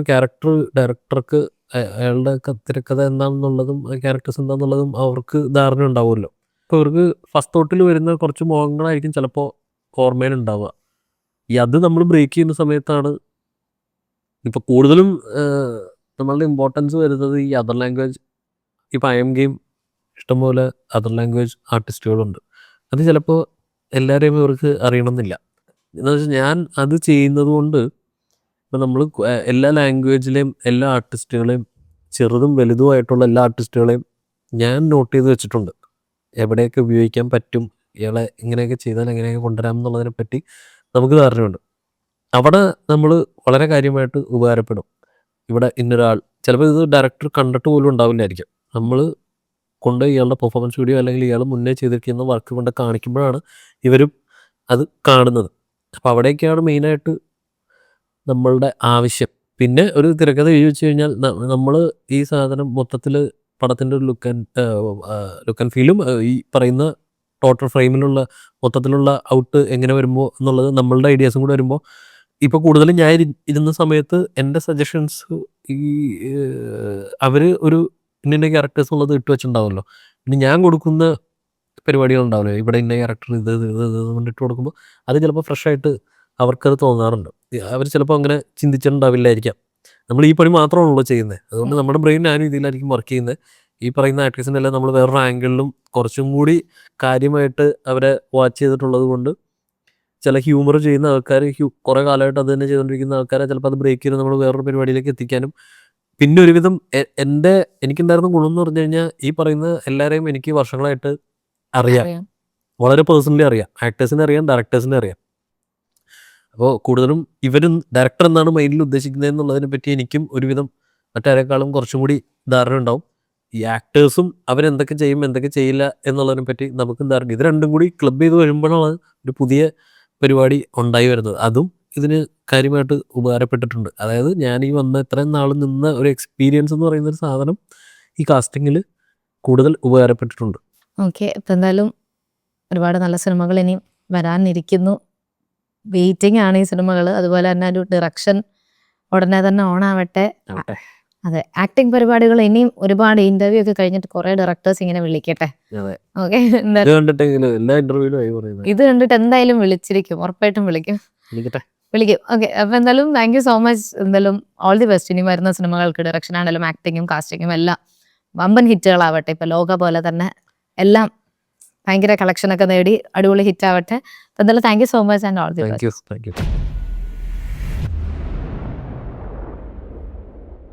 ഡയറക്ടർക്ക് അയാളുടെ തിരക്കഥ എന്താണെന്നുള്ളതും ക്യാരക്ടേഴ്സ് എന്താണെന്നുള്ളതും അവർക്ക് ധാരണ ഉണ്ടാവുമല്ലോ. ഇപ്പോൾ ഇവർക്ക് ഫസ്റ്റ് തോട്ടിൽ വരുന്ന കുറച്ച് മുഖങ്ങളായിരിക്കും ചിലപ്പോൾ ഓർമ്മയിലുണ്ടാവുക. അത് നമ്മൾ ബ്രേക്ക് ചെയ്യുന്ന സമയത്താണ് ഇപ്പോൾ കൂടുതലും നമ്മളുടെ ഇമ്പോർട്ടൻസ് വരുന്നത് ഈ അതർ ലാംഗ്വേജ്. ഇപ്പോൾ ഐ എം ഗെയിം ഇഷ്ടംപോലെ അതർ ലാംഗ്വേജ് ആർട്ടിസ്റ്റുകളുണ്ട്. അത് ചിലപ്പോൾ എല്ലാവരെയും ഇവർക്ക് അറിയണമെന്നില്ല. എന്ന് വെച്ചാൽ ഞാൻ അത് ചെയ്യുന്നത് കൊണ്ട് ഇപ്പം നമ്മൾ എല്ലാ ലാംഗ്വേജിലെയും എല്ലാ ആർട്ടിസ്റ്റുകളെയും, ചെറുതും വലുതുമായിട്ടുള്ള എല്ലാ ആർട്ടിസ്റ്റുകളെയും ഞാൻ നോട്ട് ചെയ്ത് വെച്ചിട്ടുണ്ട്. എവിടെയൊക്കെ ഉപയോഗിക്കാൻ പറ്റും, ഇയാളെ ഇങ്ങനെയൊക്കെ ചെയ്താൽ എങ്ങനെയൊക്കെ കൊണ്ടുവരാം എന്നുള്ളതിനെ പറ്റി നമുക്ക് ധാരണയുണ്ട്. അവിടെ നമ്മൾ വളരെ കാര്യമായിട്ട് ഉപകാരപ്പെടും. ഇവിടെ ഇന്നൊരാൾ ചിലപ്പോൾ ഇത് ഡയറക്ടർ കണ്ടിട്ട് പോലും ഉണ്ടാവില്ലായിരിക്കും. നമ്മൾ കൊണ്ട് ഇയാളുടെ പെർഫോമൻസ് വീഡിയോ അല്ലെങ്കിൽ ഇയാൾ മുന്നേ ചെയ്തിരിക്കുന്ന വർക്ക് കൊണ്ട് കാണിക്കുമ്പോഴാണ് ഇവരും അത് കാണുന്നത്. അപ്പോൾ അവിടേക്കാണ് മെയിനായിട്ട് നമ്മളുടെ ആവശ്യം. പിന്നെ ഒരു തിരക്കഥ എഴുതി വെച്ച് കഴിഞ്ഞാൽ നമ്മൾ ഈ സാധനം മൊത്തത്തിൽ പടത്തിൻ്റെ ഒരു ലുക്ക് ആൻഡ് ഫീലും ഈ പറയുന്ന ടോട്ടൽ ഫ്രെയിമിലുള്ള മൊത്തത്തിലുള്ള ഔട്ട് എങ്ങനെ വരുമ്പോൾ എന്നുള്ളത് നമ്മളുടെ ഐഡിയാസും കൂടെ വരുമ്പോൾ, ഇപ്പോൾ കൂടുതലും ഞാൻ ഇരുന്ന സമയത്ത് എൻ്റെ സജഷൻസ് ഈ അവർ ഒരു ഇന്ന ക്യാരക്ടേഴ്സ് ഉള്ളത് ഇട്ട് വെച്ചിട്ടുണ്ടാവുമല്ലോ. പിന്നെ ഞാൻ കൊടുക്കുന്ന പരിപാടികളുണ്ടാവില്ലേ, ഇവിടെ ഇന്ന ക്യാരക്ടർ ഇത് ഇട്ട് കൊടുക്കുമ്പോൾ അത് ചിലപ്പോൾ ഫ്രഷായിട്ട് അവർക്കത് തോന്നാറുണ്ട്. അവർ ചിലപ്പോൾ അങ്ങനെ ചിന്തിച്ചിട്ടുണ്ടാവില്ലായിരിക്കാം. നമ്മൾ ഈ പണി മാത്രമാണല്ലോ ചെയ്യുന്നത്. അതുകൊണ്ട് നമ്മുടെ ബ്രെയിൻ ആ രീതിയിലായിരിക്കും വർക്ക് ചെയ്യുന്നത്. ഈ പറയുന്ന ആക്ടേഴ്സിൻ്റെ എല്ലാം നമ്മൾ വേറൊരു ആംഗിളിലും കുറച്ചും കൂടി കാര്യമായിട്ട് അവരെ വാച്ച് ചെയ്തിട്ടുള്ളത് കൊണ്ട് ചില ഹ്യൂമർ ചെയ്യുന്ന ആൾക്കാർ കുറേ കാലമായിട്ട് അത് തന്നെ ചെയ്തുകൊണ്ടിരിക്കുന്ന ആൾക്കാരെ ചിലപ്പോൾ അത് ബ്രേക്ക് ചെയ്ത് നമ്മൾ വേറൊരു പരിപാടിയിലേക്ക് എത്തിക്കാനും. പിന്നെ ഒരുവിധം എനിക്കുണ്ടായിരുന്ന ഗുണം എന്ന് പറഞ്ഞു കഴിഞ്ഞാൽ ഈ പറയുന്ന എല്ലാവരെയും എനിക്ക് വർഷങ്ങളായിട്ട് അറിയാം. വളരെ പേഴ്സണലി അറിയാം. ആക്ടേഴ്സിനെ അറിയാം, ഡയറക്ടേഴ്സിനെ അറിയാം. അപ്പോൾ കൂടുതലും ഇവരും ഡയറക്ടർ എന്നാണ് മൈൻഡിൽ ഉദ്ദേശിക്കുന്നത് എന്നുള്ളതിനെ പറ്റി എനിക്കും ഒരുവിധം മറ്റാരെക്കാളും കുറച്ചും കൂടി ധാരണ ഉണ്ടാവും. ഈ ആക്ടേഴ്സും അവരെന്തൊക്കെ ചെയ്യും എന്തൊക്കെ ചെയ്യില്ല എന്നുള്ളതിനെ പറ്റി നമുക്കും ധാരണ. ഇത് രണ്ടും കൂടി ക്ലബ് ചെയ്ത് വരുമ്പോഴാണ് ഒരു പുതിയ പരിപാടി ഉണ്ടായി വരുന്നത്. അതും ഇതിന് കാര്യമായിട്ട് ഉപകാരപ്പെട്ടിട്ടുണ്ട്. അതായത് ഞാൻ ഈ വന്ന ഇത്രയും നാൾ നിന്ന ഒരു എക്സ്പീരിയൻസ് എന്ന് പറയുന്ന ഒരു സാധനം ഈ കാസ്റ്റിങ്ങിൽ കൂടുതൽ ഉപകാരപ്പെട്ടിട്ടുണ്ട്. ഓക്കെ, ഇപ്പം എന്തായാലും ഒരുപാട് നല്ല സിനിമകൾ ഇനി വരാനിരിക്കുന്നു. വെയിറ്റിംഗ് ആണ് ഈ സിനിമകൾ. അതുപോലെ തന്നെ ഒരു ഡിറക്ഷൻ ഉടനെ തന്നെ ഓണാവട്ടെ. അതെ, ആക്ടിങ് പരിപാടികൾ ഇനിയും ഒരുപാട് ഇന്റർവ്യൂ ഒക്കെ കഴിഞ്ഞിട്ട് കുറെ ഡയറക്ടേഴ്സ് ഇങ്ങനെ വിളിക്കട്ടെ. ഓക്കെ, ഇത് കണ്ടിട്ട് എന്തായാലും വിളിച്ചിരിക്കും, ഉറപ്പായിട്ടും വിളിക്കും. ഓക്കെ, അപ്പൊ എന്തായാലും താങ്ക് യു സോ മച്ച്. എന്തായാലും ഓൾ ദി ബെസ്റ്റ്. ഇനി വരുന്ന സിനിമകൾക്ക് ഡയറക്ഷൻ ആണെങ്കിലും ആക്ടിങ്ങും കാസ്റ്റിങ്ങും എല്ലാം വമ്പൻ ഹിറ്റുകളാവട്ടെ. ഇപ്പൊ ലോക പോലെ തന്നെ എല്ലാം ഭയങ്കര കളക്ഷനൊക്കെ നേടി അടിപൊളി ഹിറ്റ് ആവട്ടെ. എന്തായാലും thank you so much and all the best.